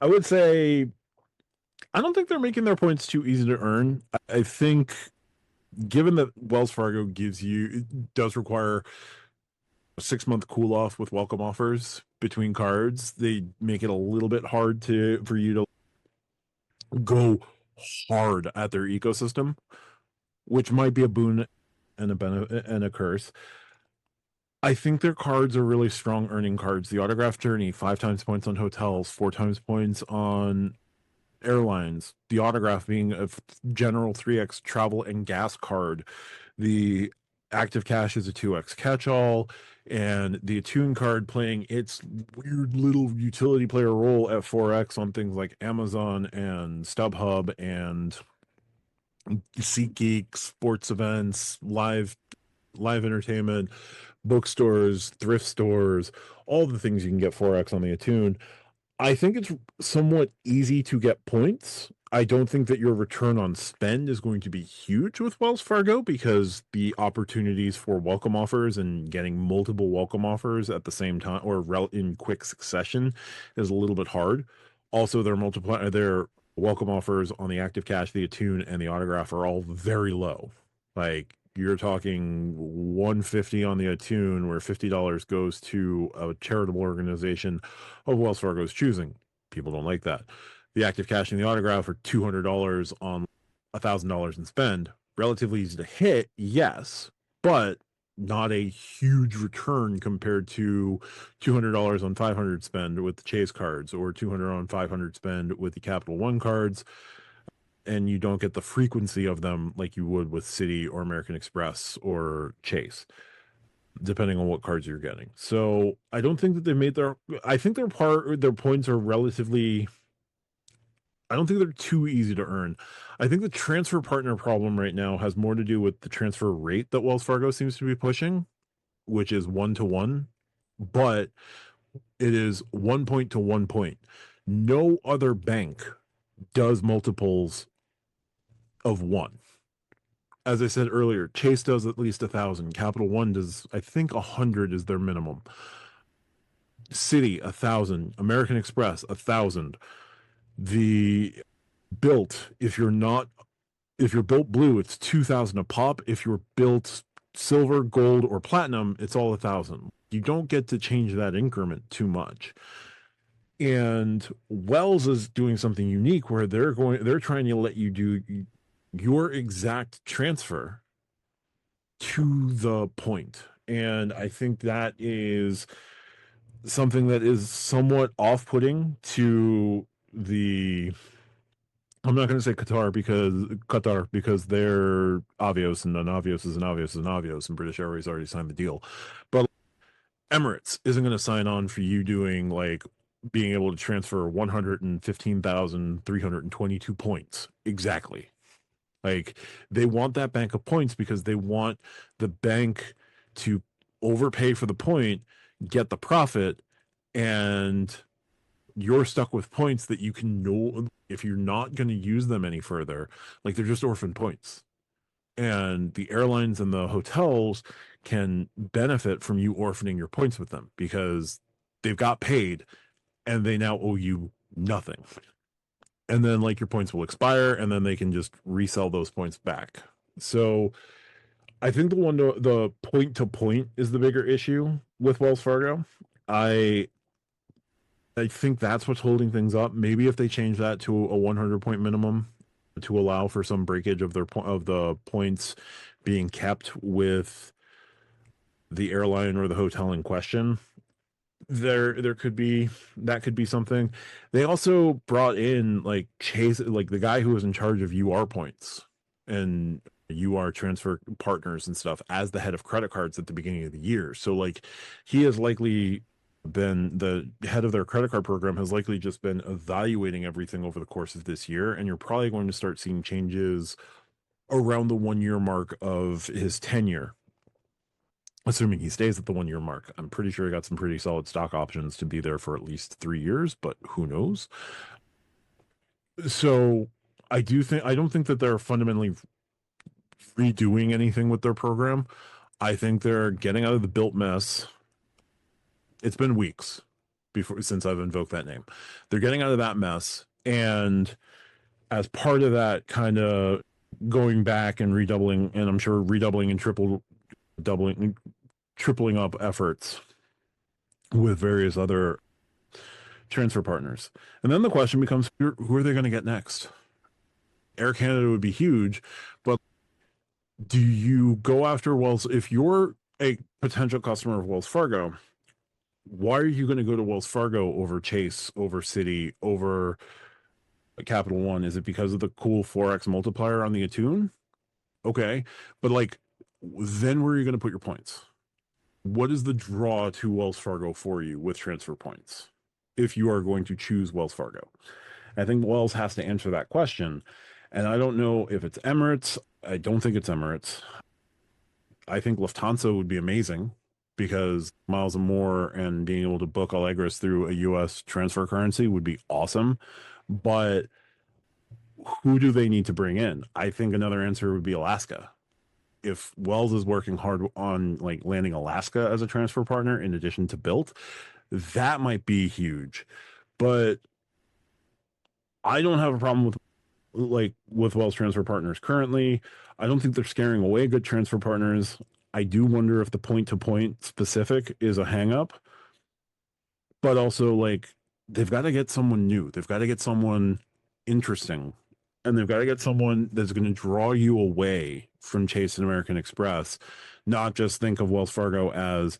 I would say I don't think they're making their points too easy to earn. I think given that Wells Fargo does require a 6-month cool off with welcome offers between cards, they make it a little bit hard for you to go hard at their ecosystem, which might be a boon and a curse. I think their cards are really strong earning cards. The Autograph Journey, 5 times points on hotels, 4 times points on airlines. The Autograph being a general 3x travel and gas card. The Active Cash is a 2x catch-all, and the Attune card playing its weird little utility player role at 4x on things like Amazon and StubHub and SeatGeek, sports events, live entertainment, bookstores, thrift stores, all the things you can get 4x on the Attune. I think it's somewhat easy to get points. I don't think that your return on spend is going to be huge with Wells Fargo because the opportunities for welcome offers and getting multiple welcome offers at the same time or in quick succession is a little bit hard. Also, their welcome offers on the Active Cash, the Attune, and the Autograph are all very low. Like, you're talking $150 on the Attune, where $50 goes to a charitable organization of Wells Fargo's choosing. People don't like that. The Active Cash and the Autograph are $200 on $1,000 in spend. Relatively easy to hit, yes, but not a huge return compared to $200 on 500 spend with the Chase cards or $200 on 500 spend with the Capital One cards. And you don't get the frequency of them like you would with Citi or American Express or Chase, depending on what cards you're getting. So I don't think that they made I think their points are relatively, I don't think they're too easy to earn. I think the transfer partner problem right now has more to do with the transfer rate that Wells Fargo seems to be pushing, which is 1-to-1, but it is 1 point to 1 point. No other bank does multiples of 1. As I said earlier, Chase does at least 1,000. Capital One does, I think, 100 is their minimum. Citi 1,000. American Express 1,000. The Built, if you're Built Blue, it's 2,000 a pop. If you're Built Silver, Gold, or Platinum, it's all 1,000. You don't get to change that increment too much. And Wells is doing something unique where they're trying to let you do your exact transfer to the point. And I think that is something that is somewhat off-putting to the, I'm not going to say Qatar because they're Avios, and an Avios is an Avios is an Avios, and British Airways already signed the deal. But Emirates isn't going to sign on for you doing like being able to transfer 115,322 points exactly. Like, they want that bank of points because they want the bank to overpay for the point, get the profit, and you're stuck with points that you can know if you're not going to use them any further, like they're just orphan points. And the airlines and the hotels can benefit from you orphaning your points with them because they've got paid and they now owe you nothing. And then like your points will expire and then they can just resell those points back. So I think the point to point is the bigger issue with Wells Fargo. I think that's what's holding things up. Maybe if they change that to a 100 point minimum to allow for some breakage of the points being kept with the airline or the hotel in question, there could be something. They also brought in like Chase, like the guy who was in charge of UR points and UR transfer partners and stuff, as the head of credit cards at the beginning of the year. So like he has likely been the head of their credit card program, has likely just been evaluating everything over the course of this year, and you're probably going to start seeing changes around the 1 year mark of his tenure, assuming he stays at the 1 year mark. I'm pretty sure he got some pretty solid stock options to be there for at least 3 years, but who knows. So I don't think that they're fundamentally redoing anything with their program. I think they're getting out of the built mess. It's been weeks since I've invoked that name. They're getting out of that mess, and as part of that, kind of going back and redoubling, and I'm sure redoubling and tripling up efforts with various other transfer partners. And then the question becomes, who are they going to get next? Air Canada would be huge, but do you go after Wells? If you're a potential customer of Wells Fargo, why are you going to go to Wells Fargo over Chase, over Citi, over Capital One? Is it because of the cool 4x multiplier on the Attune? Okay, but like, then where are you going to put your points? What is the draw to Wells Fargo for you with transfer points if you are going to choose Wells Fargo? I think Wells has to answer that question. And I don't know if it's Emirates. I don't think it's Emirates. I think Lufthansa would be amazing because miles and more and being able to book Allegris through a US transfer currency would be awesome. But who do they need to bring in? I think another answer would be Alaska. If Wells is working hard on like landing Alaska as a transfer partner in addition to Built, that might be huge. But I don't have a problem with Wells transfer partners currently. I don't think they're scaring away good transfer partners. I do wonder if the point to point specific is a hang up, but also like they've got to get someone new. They've got to get someone interesting, and they've got to get someone that's going to draw you away from Chase and American Express, not just think of Wells Fargo as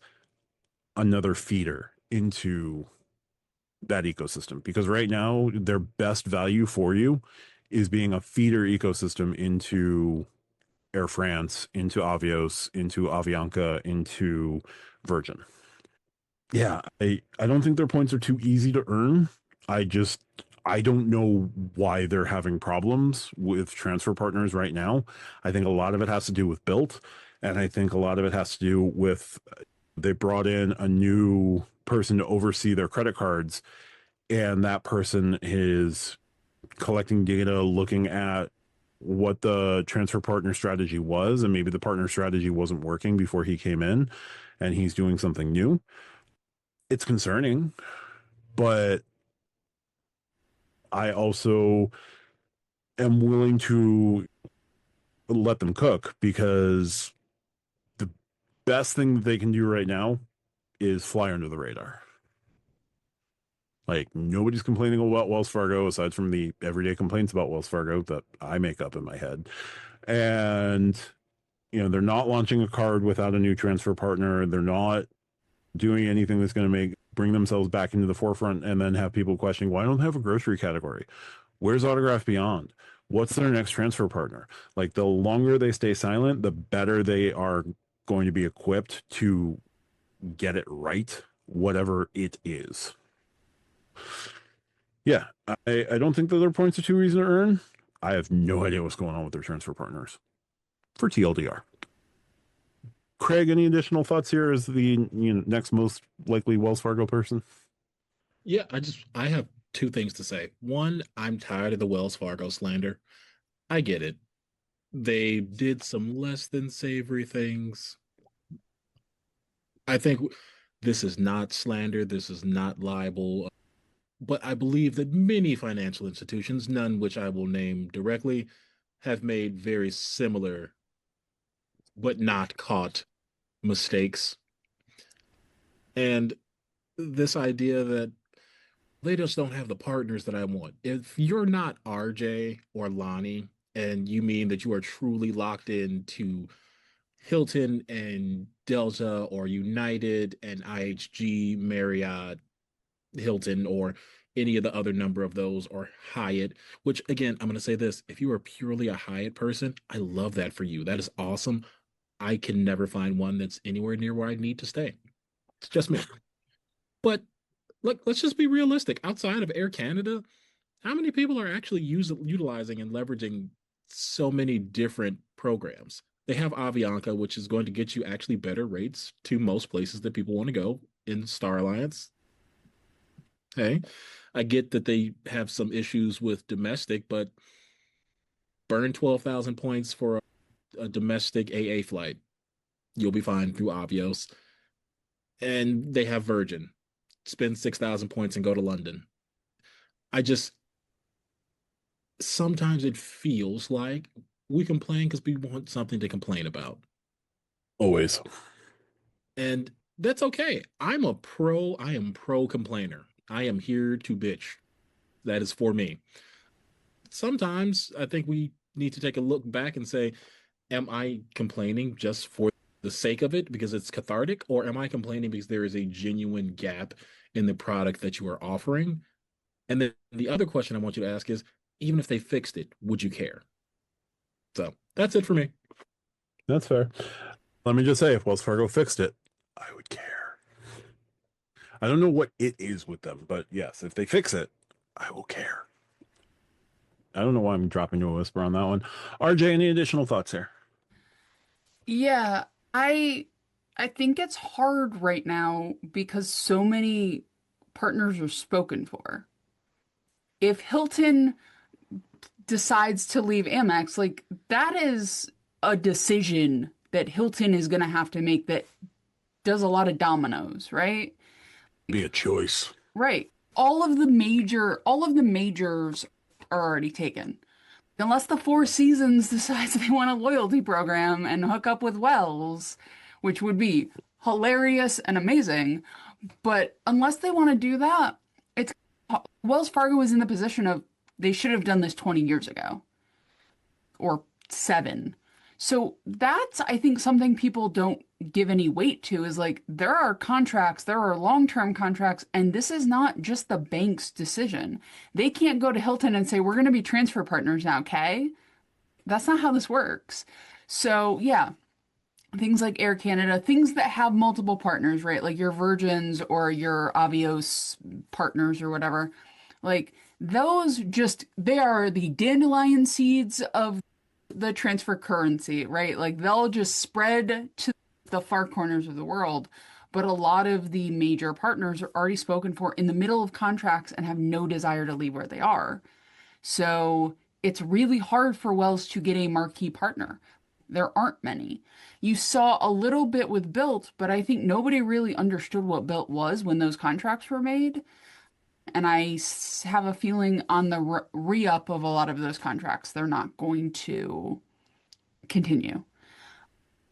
another feeder into that ecosystem. Because right now, their best value for you is being a feeder ecosystem into Air France, into Avios, into Avianca, into Virgin. Yeah, I don't think their points are too easy to earn. I don't know why they're having problems with transfer partners right now. I think a lot of it has to do with Built, and I think a lot of it has to do with they brought in a new person to oversee their credit cards, and that person is collecting data, looking at what the transfer partner strategy was, and maybe the partner strategy wasn't working before he came in, and he's doing something new. It's concerning, but I also am willing to let them cook because the best thing that they can do right now is fly under the radar. Like, nobody's complaining about Wells Fargo aside from the everyday complaints about Wells Fargo that I make up in my head. And they're not launching a card without a new transfer partner. They're not doing anything that's going to bring themselves back into the forefront and then have people questioning, why don't they have a grocery category? Where's Autograph Beyond? What's their next transfer partner? Like, the longer they stay silent, the better they are going to be equipped to get it right, whatever it is. Yeah, I don't think that their points are too easy to earn. I have no idea what's going on with their transfer partners. For TLDR. Craig, any additional thoughts here as the next most likely Wells Fargo person? Yeah, I have two things to say. One, I'm tired of the Wells Fargo slander. I get it. They did some less than savory things. I think this is not slander, this is not libel, but I believe that many financial institutions, none which I will name directly, have made very similar but not caught mistakes. And this idea that they just don't have the partners that I want. If you're not RJ or Lonnie, and you mean that you are truly locked into Hilton and Delta or United and IHG, Marriott, Hilton, or any of the other number of those, or Hyatt, which again, I'm going to say this, if you are purely a Hyatt person, I love that for you. That is awesome. I can never find one that's anywhere near where I need to stay. It's just me. But look, let's just be realistic. Outside of Air Canada, how many people are actually utilizing and leveraging so many different programs? They have Avianca, which is going to get you actually better rates to most places that people want to go in Star Alliance. Hey, I get that they have some issues with domestic, but burn 12,000 points for a domestic AA flight. You'll be fine through Avios. And they have Virgin. Spend 6,000 points and go to London. Sometimes it feels like we complain because we want something to complain about. Always. And that's okay. I am pro complainer. I am here to bitch. That is for me. Sometimes I think we need to take a look back and say, am I complaining just for the sake of it because it's cathartic, or am I complaining because there is a genuine gap in the product that you are offering? And then the other question I want you to ask is, even if they fixed it, would you care? So that's it for me. That's fair. Let me just say, if Wells Fargo fixed it, I would care. I don't know what it is with them, but yes, if they fix it, I will care. I don't know why I'm dropping you a whisper on that one. RJ, any additional thoughts here? Yeah, I I think it's hard right now because so many partners are spoken for. If Hilton decides to leave Amex, like that is a decision that Hilton is going to have to make that does a lot of dominoes, right? Be a choice. Right. All of the majors are already taken. Unless the Four Seasons decides they want a loyalty program and hook up with Wells, which would be hilarious and amazing. But unless they want to do that, it's Wells Fargo is in the position of they should have done this 20 years ago or 7. So that's, I think, something people don't give any weight to is like there are contracts, there are long-term contracts, and this is not just the bank's decision. They can't go to Hilton and say, we're going to be transfer partners now, okay? That's not how this works. So, yeah, things like Air Canada, things that have multiple partners, right? Like your Virgins or your Avios partners or whatever. Like those just, they are the dandelion seeds of the transfer currency, right? Like they'll just spread to the far corners of the world. But a lot of the major partners are already spoken for in the middle of contracts and have no desire to leave where they are. So it's really hard for Wells to get a marquee partner. There aren't many. You saw a little bit with Built, but I think nobody really understood what Built was when those contracts were made. And have a feeling on the re-up of a lot of those contracts, they're not going to continue.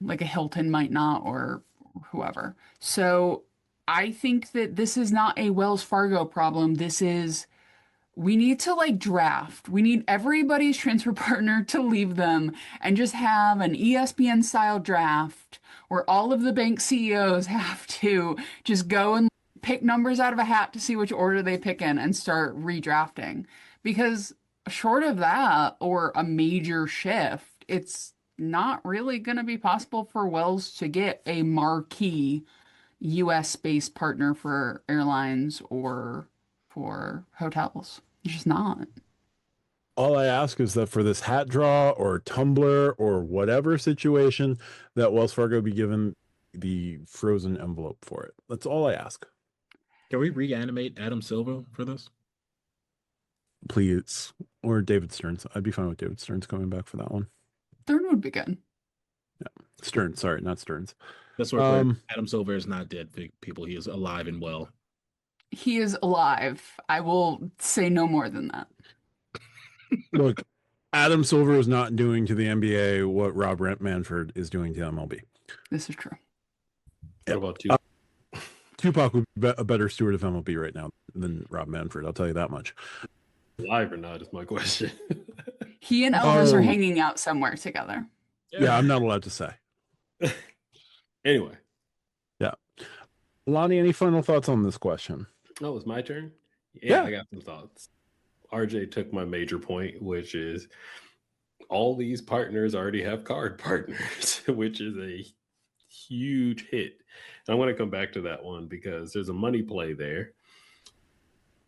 Like a Hilton might not, or whoever. So I think that this is not a Wells Fargo problem. This is we need to like draft. We need everybody's transfer partner to leave them and just have an ESPN style draft where all of the bank CEOs have to just go and pick numbers out of a hat to see which order they pick in and start redrafting. Because short of that or a major shift, it's not really going to be possible for Wells to get a marquee US based partner for airlines or for hotels. It's just not. All I ask is that for this hat draw or tumbler or whatever situation, that Wells Fargo be given the frozen envelope for it. That's all I ask. Can we reanimate Adam Silver for this? Please. Or David Stearns. I'd be fine with David Stearns coming back for that one. Third would be good. Yeah. Stearns, sorry, not Stearns. That's what Adam Silver is not dead, people. He is alive and well. He is alive. I will say no more than that. Look, Adam Silver is not doing to the NBA what Rob Manfred is doing to MLB. This is true. What about Tupac? Tupac would be a better steward of MLB right now than Rob Manfred. I'll tell you that much. Live or not is my question. He and Elvis are hanging out somewhere together. Yeah, I'm not allowed to say. Anyway. Yeah. Lonnie, any final thoughts on this question? Oh, it's my turn? Yeah. I got some thoughts. RJ took my major point, which is all these partners already have card partners, which is a huge hit. And I want to come back to that one because there's a money play there.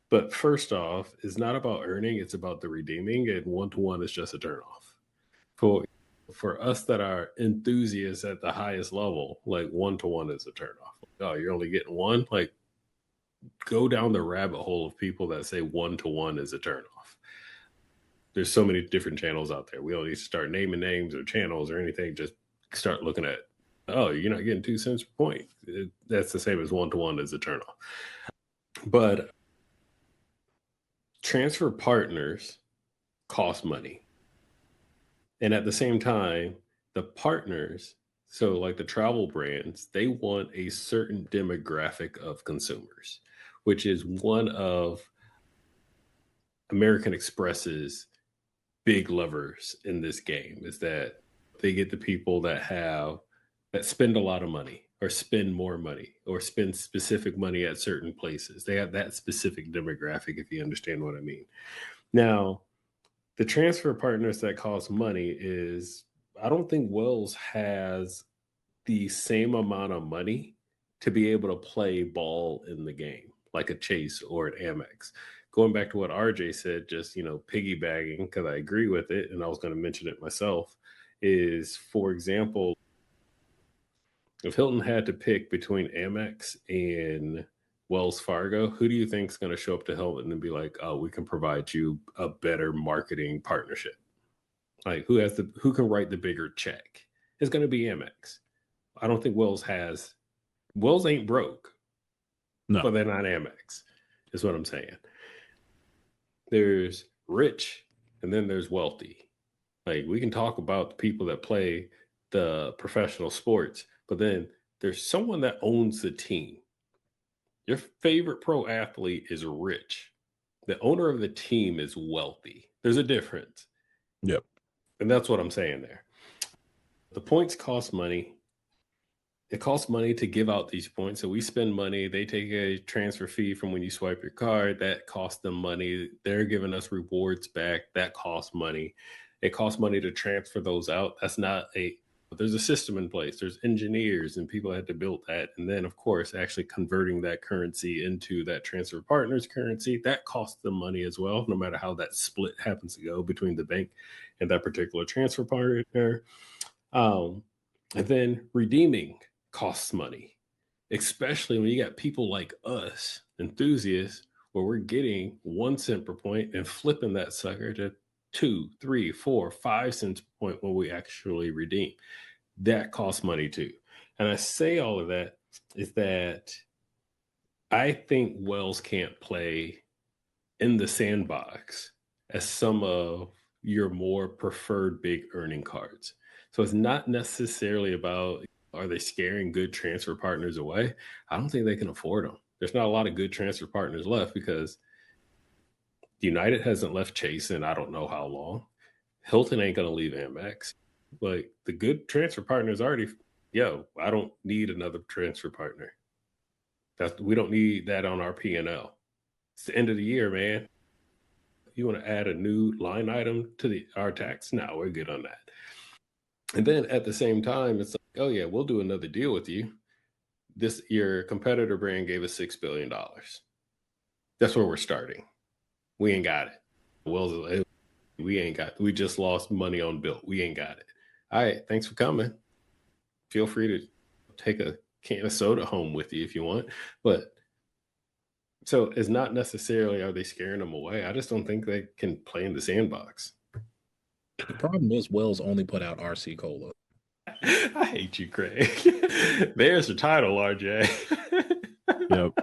But first off, it's not about earning, it's about the redeeming, and one-to-one is just a turnoff. For us that are enthusiasts at the highest level, like one-to-one is a turnoff. Oh, you're only getting one? Like, go down the rabbit hole of people that say one-to-one is a turnoff. There's so many different channels out there. We don't need to start naming names or channels or anything. Just start looking at, oh, you're not getting 2 cents per point. That's the same as one-to-one is a turnoff. But transfer partners cost money. And at the same time, the partners, so like the travel brands, they want a certain demographic of consumers, which is one of American Express's big levers in this game, is that they get the people that spend a lot of money or spend more money or spend specific money at certain places. They have that specific demographic, if you understand what I mean. Now, the transfer partners that cost money is, I don't think Wells has the same amount of money to be able to play ball in the game, like a Chase or an Amex. Going back to what RJ said, just, piggybacking, because I agree with it, and I was going to mention it myself, is, for example, if Hilton had to pick between Amex and Wells Fargo, who do you think is going to show up to Hilton and be like, oh, we can provide you a better marketing partnership? Like, who can write the bigger check? It's going to be Amex. I don't think Wells ain't broke. No. But they're not Amex, is what I'm saying. There's rich and then there's wealthy. Like, we can talk about the people that play the professional sports, but then there's someone that owns the team. Your favorite pro athlete is rich. The owner of the team is wealthy. There's a difference. Yep. And that's what I'm saying there. The points cost money. It costs money to give out these points. So we spend money. They take a transfer fee from when you swipe your card. That costs them money. They're giving us rewards back. That costs money. It costs money to transfer those out. There's a system in place. There's engineers and people had to build that. And then, of course, actually converting that currency into that transfer partner's currency, that costs them money as well, no matter how that split happens to go between the bank and that particular transfer partner. And then redeeming costs money, especially when you got people like us, enthusiasts, where we're getting 1 cent per point and flipping that sucker to 2, 3, 4, 5 cents per point when we actually redeem. That costs money too. And I say all of that is that I think Wells can't play in the sandbox as some of your more preferred big earning cards. So it's not necessarily about, are they scaring good transfer partners away? I don't think they can afford them. There's not a lot of good transfer partners left because United hasn't left Chase in I don't know how long. Hilton ain't gonna leave Amex. Like the good transfer partners already. Yo, I don't need another transfer partner. We don't need that on our P&L. It's the end of the year, man. You want to add a new line item to our tax? No, we're good on that. And then at the same time, it's like, oh yeah, we'll do another deal with you. Your competitor brand gave us $6 billion. That's where we're starting. We ain't got it. Well, we just lost money on Built. We ain't got it. All right, thanks for coming. Feel free to take a can of soda home with you if you want. But so it's not necessarily are they scaring them away. I just don't think they can play in the sandbox. The problem is Wells only put out RC Cola. I hate you, Craig. There's the title, RJ. Yep.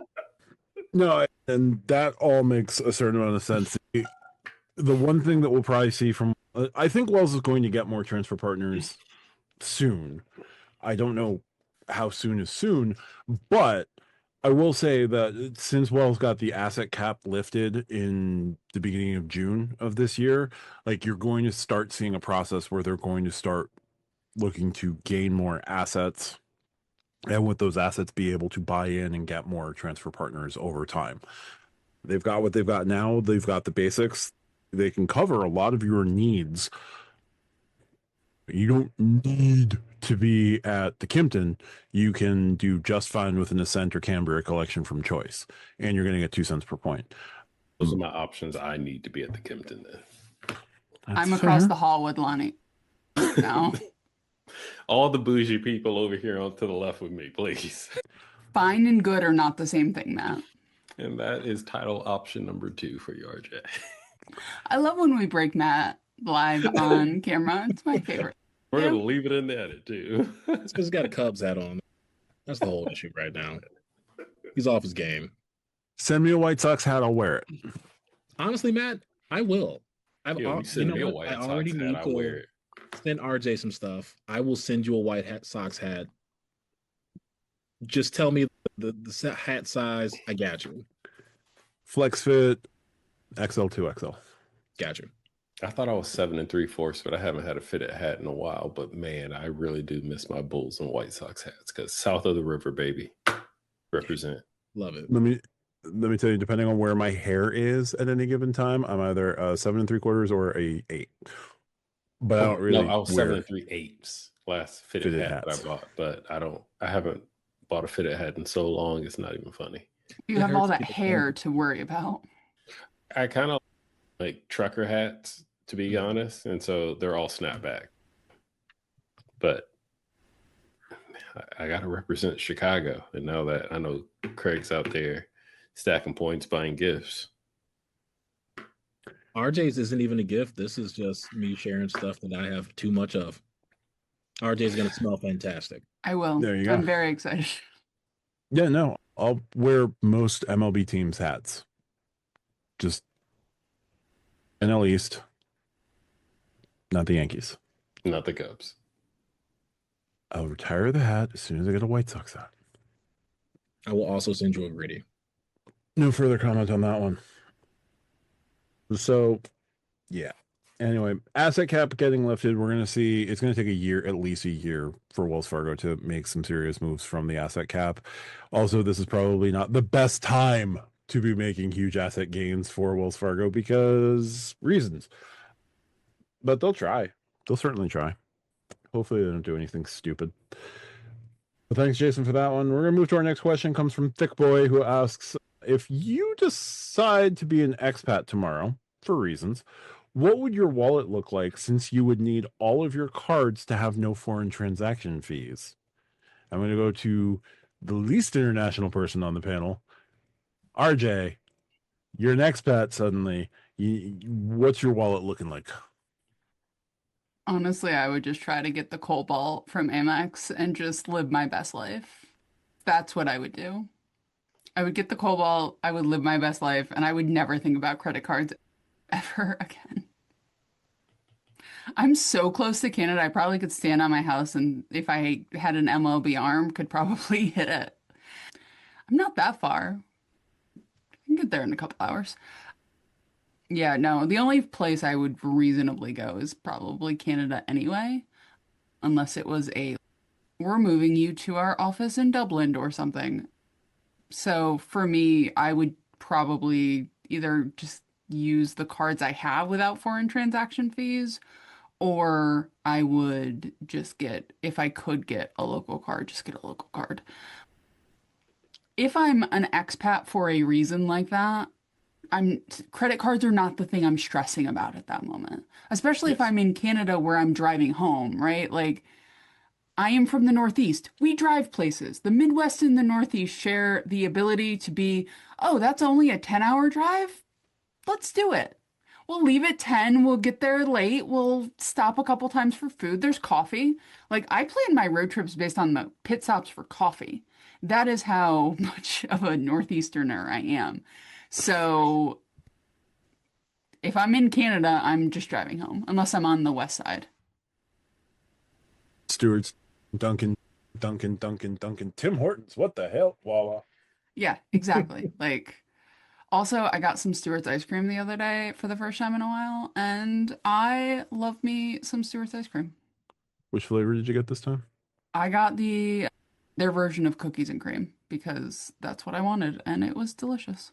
No, and that all makes a certain amount of sense. The one thing that we'll probably see from, I think Wells is going to get more transfer partners soon. I don't know how soon is soon, but I will say that since Wells got the asset cap lifted in the beginning of June of this year, like you're going to start seeing a process where they're going to start looking to gain more assets, and with those assets be able to buy in and get more transfer partners over time. They've got what they've got now. They've got the basics. They can cover a lot of your needs. You don't need to be at the Kimpton. You can do just fine with an Ascent or Cambria collection from Choice, and you're going to get 2 cents per point. Those are my options. I need to be at the Kimpton then. I'm across the hall with Lonnie. No. All the bougie people over here on to the left with me, please. Fine and good are not the same thing, Matt. And that is title option number 2 for you, RJ. I love when we break Matt live on camera. It's my favorite. We're going to leave it in the edit, too. It's because he's got a Cubs hat on. That's the whole issue right now. He's off his game. Send me a White Sox hat. I'll wear it. Honestly, Matt, I will. You send me a White Sox hat, I'll wear it. Send RJ some stuff. I will send you a White Sox hat. Just tell me the hat size. I got you. Flex fit, XL to XL. Got you. I thought I was 7 3/4, but I haven't had a fitted hat in a while. But man, I really do miss my Bulls and White Sox hats because south of the river, baby, represent. Love it. Let me tell you, depending on where my hair is at any given time, I'm either a 7 3/4 or a 8. But I don't really. No, I was 7 3/8 last fitted hat that I bought, but I haven't bought a fitted hat in so long. It's not even funny. You have all that hair to worry about. I kind of like trucker hats, to be honest, and so they're all snapback. But I got to represent Chicago, and now that I know Craig's out there stacking points, buying gifts. RJ's isn't even a gift. This is just me sharing stuff that I have too much of. RJ's going to smell fantastic. I will. There you go. I'm very excited. Yeah, no, I'll wear most MLB teams' hats. Just NL East, not the Yankees. Not the Cubs. I'll retire the hat as soon as I get a White Sox hat. I will also send you a gritty. No further comment on that one. So, yeah. Anyway, asset cap getting lifted. We're going to see it's going to take a year, at least a year, for Wells Fargo to make some serious moves from the asset cap. Also, this is probably not the best time to be making huge asset gains for Wells Fargo because reasons. But they'll try. They'll certainly try. Hopefully they don't do anything stupid. But thanks, Jason, for that one. We're going to move to our next question. Comes from Thick Boy, who asks, if you decide to be an expat tomorrow, for reasons, what would your wallet look like since you would need all of your cards to have no foreign transaction fees? I'm going to go to the least international person on the panel. RJ, you're an expat suddenly. What's your wallet looking like? Honestly, I would just try to get the Cobalt from Amex and just live my best life. That's what I would do. I would get the Cobalt, I would live my best life, and I would never think about credit cards ever again. I'm so close to Canada, I probably could stand on my house and if I had an MLB arm, could probably hit it. I'm not that far. I can get there in a couple hours. Yeah, no, the only place I would reasonably go is probably Canada anyway, unless it was a we're moving you to our office in Dublin or something. So for me, I would probably either just use the cards I have without foreign transaction fees, or I would just get, if I could get a local card, just get a local card. If I'm an expat for a reason like that, I'm credit cards are not the thing I'm stressing about at that moment. Especially if Yes. I'm in Canada where I'm driving home, right? Like I am from the Northeast. We drive places. The Midwest and the Northeast share the ability to be, oh, that's only a 10-hour drive? Let's do it. We'll leave at 10. We'll get there late. We'll stop a couple times for food. There's coffee. Like, I plan my road trips based on the pit stops for coffee. That is how much of a Northeasterner I am. So, if I'm in Canada, I'm just driving home, unless I'm on the west side. Stewart's, Duncan. Tim Hortons. What the hell? Wawa. Yeah, exactly. Like, also, I got some Stewart's ice cream the other day for the first time in a while, and I love me some Stewart's ice cream. Which flavor did you get this time? I got their version of cookies and cream because that's what I wanted, and it was delicious.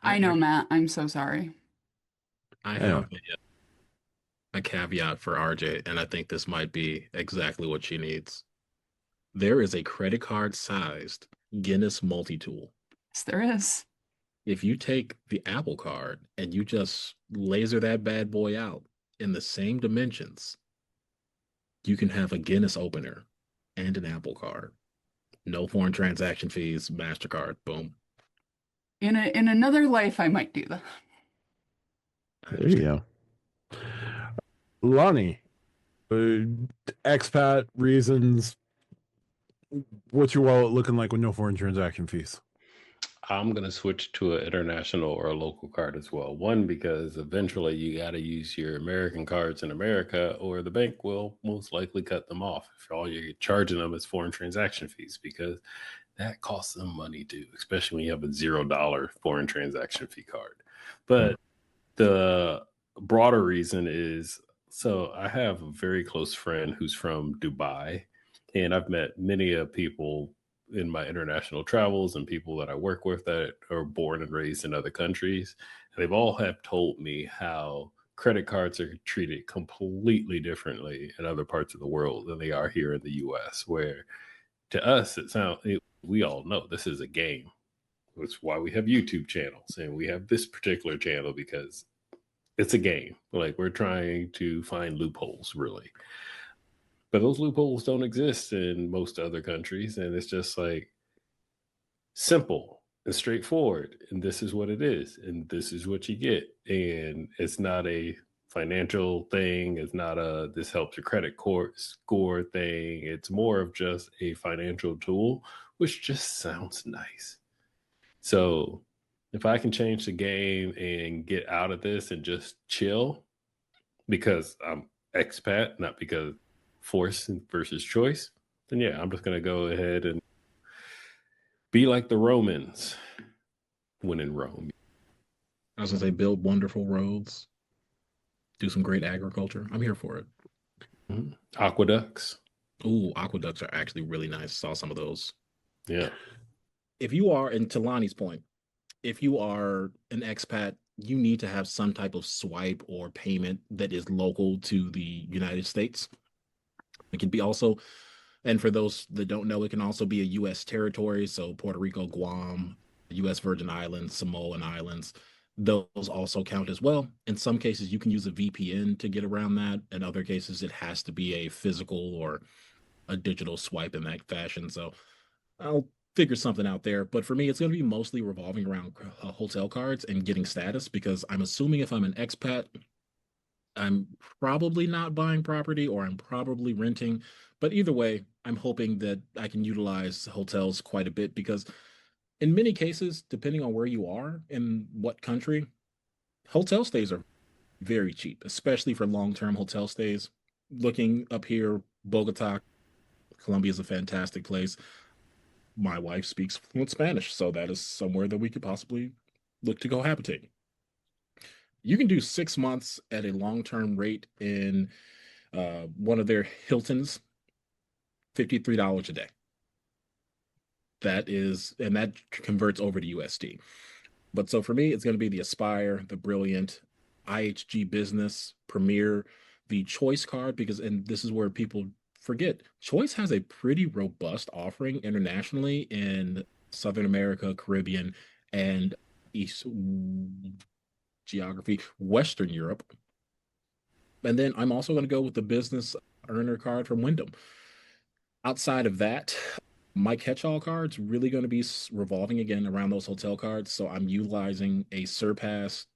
I know, Matt. I'm so sorry. I Anyway. have a caveat for RJ, and I think this might be exactly what she needs. There is a credit card sized Guinness multi-tool. Yes, there is. If you take the Apple Card and you just laser that bad boy out in the same dimensions, you can have a Guinness opener and an Apple Card. No foreign transaction fees, MasterCard, boom. In another life, I might do that. There you go. Lonnie, expat reasons. What's your wallet looking like with no foreign transaction fees? I'm going to switch to an international or a local card as well. One, because eventually you got to use your American cards in America, or the bank will most likely cut them off if all you're charging them is foreign transaction fees, because that costs them money too, especially when you have a $0 foreign transaction fee card. But the broader reason is, so I have a very close friend who's from Dubai, and I've met many people in my international travels and people that I work with that are born and raised in other countries. And they've all have told me how credit cards are treated completely differently in other parts of the world than they are here in the US, where to us, we all know this is a game. That's why we have YouTube channels and we have this particular channel, because it's a game. Like, we're trying to find loopholes, really. But those loopholes don't exist in most other countries. And it's just like simple and straightforward. And this is what it is. And this is what you get. And it's not a financial thing. It's not a this helps your credit score thing. It's more of just a financial tool, which just sounds nice. So if I can change the game and get out of this and just chill, because I'm expat, not because force versus choice, then yeah, I'm just going to go ahead and be like the Romans when in Rome. I was going to say, build wonderful roads, do some great agriculture. I'm here for it. Mm-hmm. Aqueducts. Ooh, aqueducts are actually really nice. Saw some of those. Yeah. If you are, and to Lonnie's point, if you are an expat, you need to have some type of swipe or payment that is local to the United States. It can be also, and for those that don't know, it can also be a U.S. territory. So Puerto Rico, Guam, U.S. Virgin Islands, Samoan Islands, those also count as well. In some cases, you can use a VPN to get around that. In other cases, it has to be a physical or a digital swipe in that fashion. So I'll figure something out there. But for me, it's going to be mostly revolving around hotel cards and getting status, because I'm assuming if I'm an expat, I'm probably not buying property or I'm probably renting. But either way, I'm hoping that I can utilize hotels quite a bit, because in many cases, depending on where you are in what country, hotel stays are very cheap, especially for long-term hotel stays. Looking up here, Bogota, Colombia is a fantastic place. My wife speaks fluent Spanish, so that is somewhere that we could possibly look to go habitate. You can do 6 months at a long-term rate in one of their Hiltons, $53 a day. And that converts over to USD. But so for me, it's going to be the Aspire, the Brilliant, IHG Business, Premier, the Choice card, and this is where people forget, Choice has a pretty robust offering internationally in Southern America, Caribbean, and East geography, Western Europe. And then I'm also going to go with the Business Earner card from Wyndham. Outside of that, my catch-all card's really going to be revolving again around those hotel cards. So I'm utilizing a Surpass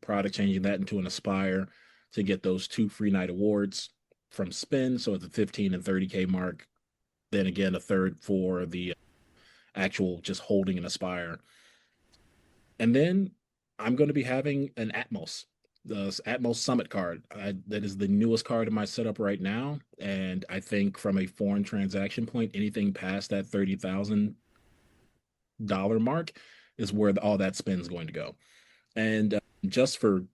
product, changing that into an Aspire to get those 2 free night awards from Spin. So at the 15 and 30K mark, then again, a third for the actual just holding an Aspire. And then I'm going to be having an Atmos, the Atmos Summit card. That is the newest card in my setup right now. And I think from a foreign transaction point, anything past that $30,000 mark is where all that spend's going to go. And just for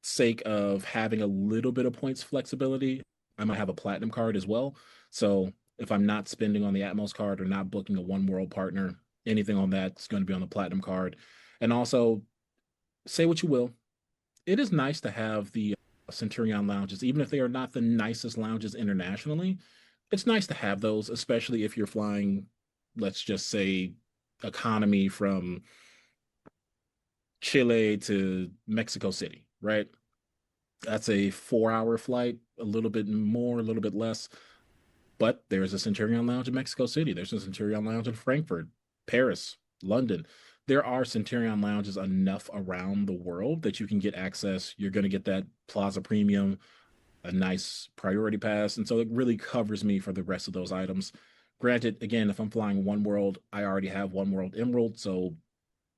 sake of having a little bit of points flexibility, I might have a platinum card as well. So if I'm not spending on the Atmos card or not booking a One World partner, anything on that is going to be on the platinum card. And also, say what you will, it is nice to have the Centurion lounges, even if they are not the nicest lounges internationally. It's nice to have those, especially if you're flying, let's just say, economy from Chile to Mexico City, right? That's a 4-hour flight, a little bit more, a little bit less. But there's a Centurion Lounge in Mexico City. There's a Centurion Lounge in Frankfurt, Paris, London. There are Centurion Lounges enough around the world that you can get access. You're going to get that Plaza Premium, a nice priority pass. And so it really covers me for the rest of those items. Granted, again, if I'm flying One World, I already have One World Emerald, so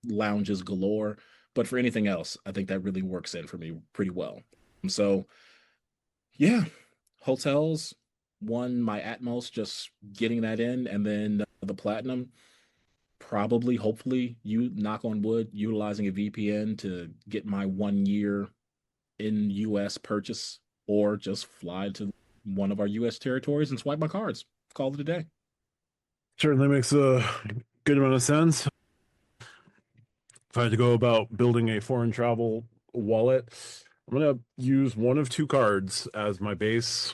lounges galore. But for anything else, I think that really works in for me pretty well. And so, yeah, hotels, one, my Atmos, just getting that in, and then the Platinum, probably, hopefully, you knock on wood, utilizing a VPN to get my 1 year in US purchase, or just fly to one of our US territories and swipe my cards. Call it a day. Certainly makes a good amount of sense. If I had to go about building a foreign travel wallet, I'm going to use one of 2 cards as my base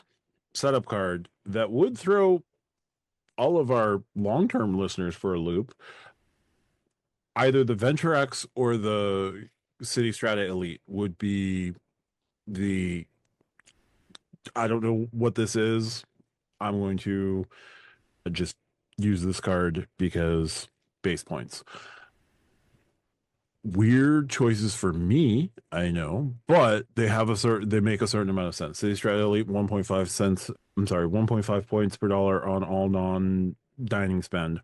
setup card that would throw all of our long-term listeners for a loop. Either the Venture X or the City Strata Elite would be the, I don't know what this is. I'm going to just use this card because base points. Weird choices for me, I know, but they make a certain amount of sense. City Strata Elite, 1.5 points per dollar on all non-dining spend.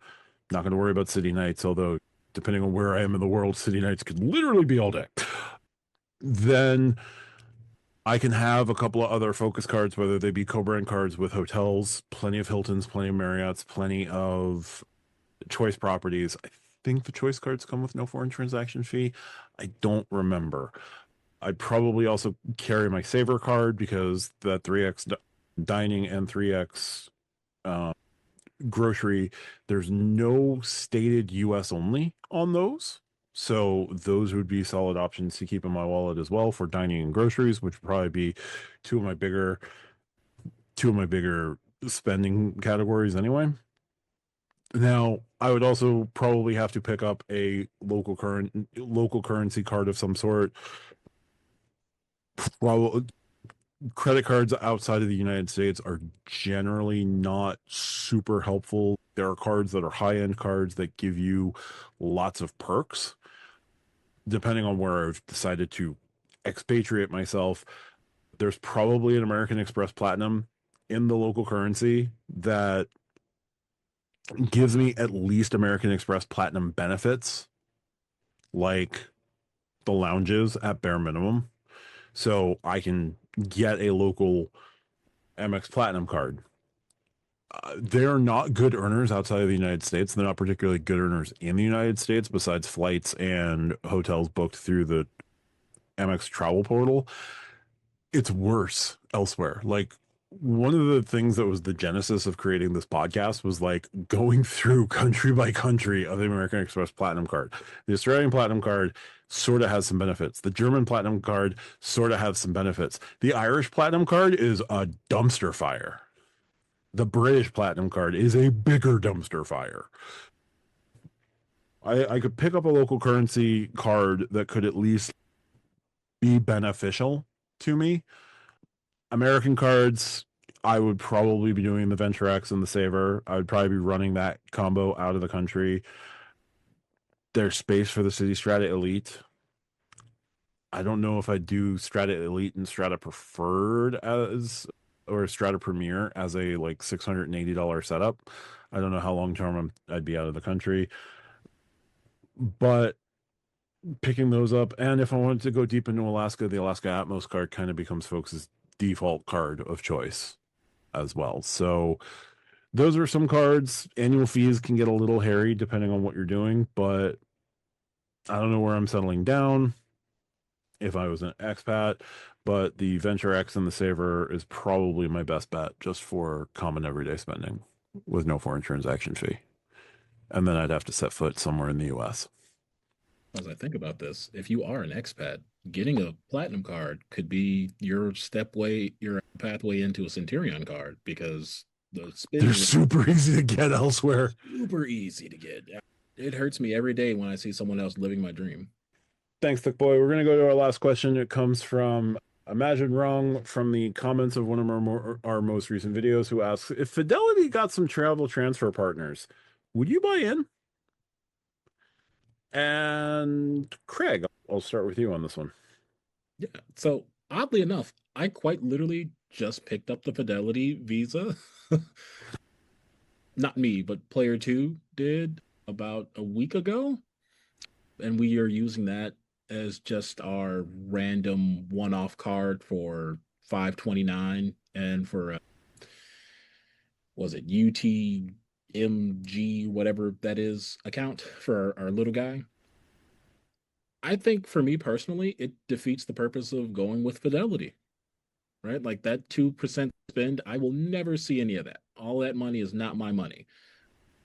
Not going to worry about City Nights, although depending on where I am in the world, City Nights could literally be all day. Then I can have a couple of other focus cards, whether they be co-brand cards with hotels, plenty of Hiltons, plenty of Marriotts, plenny of Choice properties. I think the Choice cards come with no foreign transaction fee. I don't remember. I'd probably also carry my Saver card because that 3x dining and 3x grocery, there's no stated US only on those. So those would be solid options to keep in my wallet as well for dining and groceries, which would probably be two of my bigger spending categories anyway. Now, I would also probably have to pick up a local currency card of some sort. Probably credit cards outside of the United States are generally not super helpful. There are cards that are high-end cards that give you lots of perks. Depending on where I've decided to expatriate myself, there's probably an American Express Platinum in the local currency that gives me at least American Express Platinum benefits, like the lounges at bare minimum. So I can get a local MX Platinum card. They're not good earners outside of the United States. They're not particularly good earners in the United States, besides flights and hotels booked through the Amex travel portal, it's worse elsewhere. Like, one of the things that was the genesis of creating this podcast was like going through country by country of the American Express Platinum card. The Australian Platinum card sort of has some benefits. The German Platinum card sort of has some benefits. The Irish Platinum card is a dumpster fire. The British Platinum card is a bigger dumpster fire. I could pick up a local currency card that could at least be beneficial to me. American cards, I would probably be doing the Venture X and the Saver. I would probably be running that combo out of the country. There's space for the City Strata Elite. I don't know if I do Strata Elite and Strata Preferred as, or Strata Premier as a like $680 setup. I don't know how long term I'd be out of the country. But picking those up, and if I wanted to go deep into Alaska, the Alaska Atmos card kind of becomes folks' default card of choice as well. So those are some cards. Annual fees can get a little hairy depending on what you're doing, but I don't know where I'm settling down if I was an expat, but the Venture X and the Saver is probably my best bet just for common everyday spending with no foreign transaction fee. And then I'd have to set foot somewhere in the US. As I think about this, if you are an expat, getting a platinum card could be your pathway into a Centurion card, because they're super easy to get elsewhere. Super easy to get. It hurts me every day when I see someone else living my dream. Thanks, Thick Boy. We're going to go to our last question. It comes from Imagine Wrong from the comments of one of our most recent videos, who asks, if Fidelity got some travel transfer partners, would you buy in? And Craig, I'll start with you on this one. Yeah. So oddly enough, I quite literally just picked up the Fidelity Visa. Not me, but player 2 did about a week ago. And we are using that as just our random one-off card for $5.29, and for was it UTMG, whatever that is, account for our little guy. I think for me personally, it defeats the purpose of going with Fidelity, right? Like that 2% spend, I will never see any of that. All that money is not my money.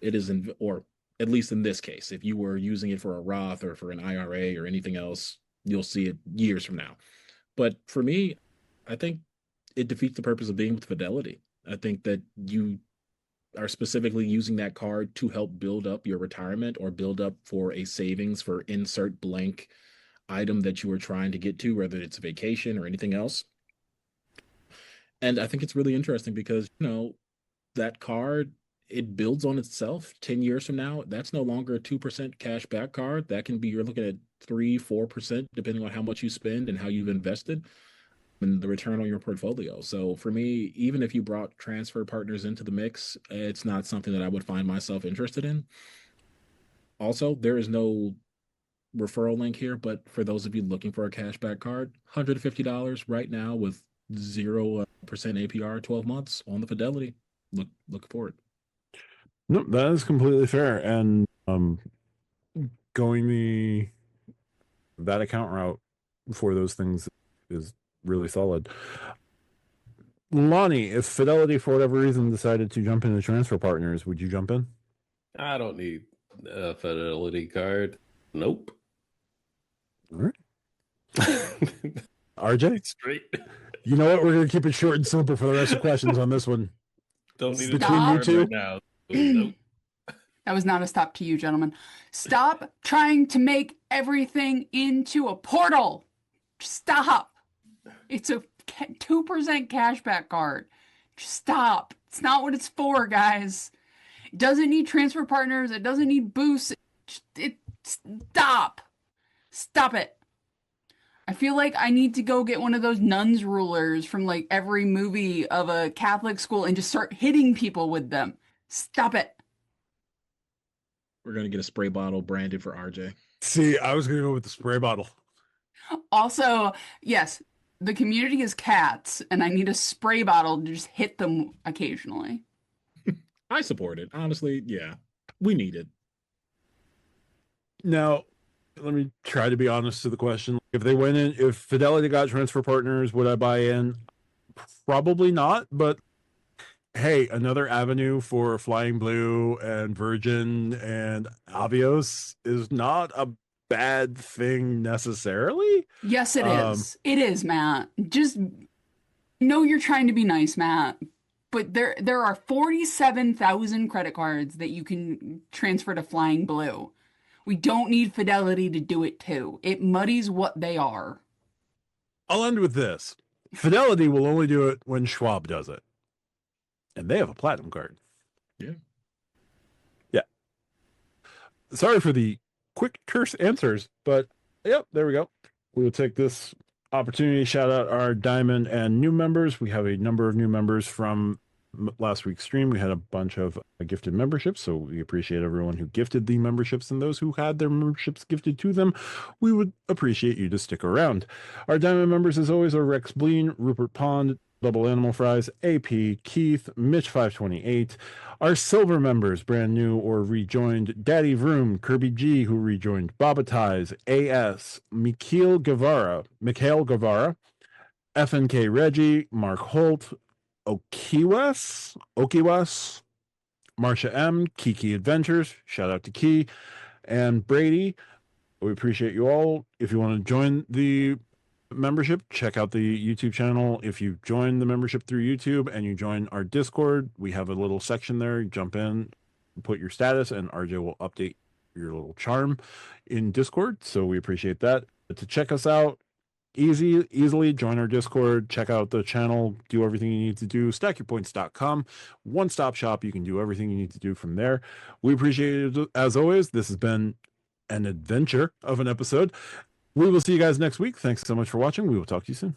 It is or at least in this case, if you were using it for a Roth or for an IRA or anything else, you'll see it years from now. But for me, I think it defeats the purpose of being with Fidelity. I think that you are specifically using that card to help build up your retirement or build up for a savings for insert blank item that you are trying to get to, whether it's a vacation or anything else. And I think it's really interesting because, that card, it builds on itself 10 years from now. That's no longer a 2% cash back card. That can be, you're looking at 3-4%, depending on how much you spend and how you've invested and the return on your portfolio. So for me, even if you brought transfer partners into the mix, it's not something that I would find myself interested in. Also, there is no referral link here, but for those of you looking for a cashback card, $150 right now with 0% APR, 12 months on the Fidelity. Look for it. No, that is completely fair. And going that account route for those things is really solid. Lonnie, if Fidelity for whatever reason decided to jump into transfer partners, would you jump in? I don't need a Fidelity card. Nope. All right. RJ? Straight. You know what? We're going to keep it short and simple for the rest of questions on this one. Don't need between you two right now. Nope. That was not a stop to you, gentlemen. Stop trying to make everything into a portal. Stop. It's a 2% cashback card. Just stop. It's not what it's for, guys. It doesn't need transfer partners. It doesn't need boosts. Stop. Stop it. I feel like I need to go get one of those nuns rulers from like every movie of a Catholic school and just start hitting people with them. Stop it. We're going to get a spray bottle branded for RJ. See, I was going to go with the spray bottle. Also, yes, the community is cats, and I need a spray bottle to just hit them occasionally. I support it. Honestly, yeah. We need it. Now, let me try to be honest to the question. If they went in, if Fidelity got transfer partners, would I buy in? Probably not, but hey, another avenue for Flying Blue and Virgin and Avios is not a bad thing necessarily. Yes, it is. It is, Matt. Just know you're trying to be nice, Matt. But there are 47,000 credit cards that you can transfer to Flying Blue. We don't need Fidelity to do it too. It muddies what they are. I'll end with this. Fidelity will only do it when Schwab does it. And they have a platinum card. Yeah. Yeah. Sorry for the quick, terse answers, but yep, there we go. We will take this opportunity to shout out our diamond and new members. We have a number of new members from last week's stream. We had a bunch of gifted memberships, so we appreciate everyone who gifted the memberships, and those who had their memberships gifted to them. We would appreciate you to stick around. Our diamond members, as always, are Rex Bleen, Rupert Pond, Double Animal Fries, AP, Keith, Mitch528. Our silver members, brand new or rejoined: Daddy Vroom, Kirby G, who rejoined, Babatize, AS, Mikhail Guevara, FNK Reggie, Mark Holt, Okiwas, Marsha M, Kiki Adventures, shout out to Key, and Brady. We appreciate you all. If you want to join the membership, check out the YouTube channel. If you join the membership through YouTube and you join our Discord, we have a little section there. Jump in, put your status, and RJ will update your little charm in Discord. So we appreciate that. But to check us out, easily join our Discord, check out the channel, do everything you need to do. Stackyourpoints.com, one-stop shop. You can do everything you need to do from there. We appreciate it as always. This has been an adventure of an episode. We will see you guys next week. Thanks so much for watching. We will talk to you soon.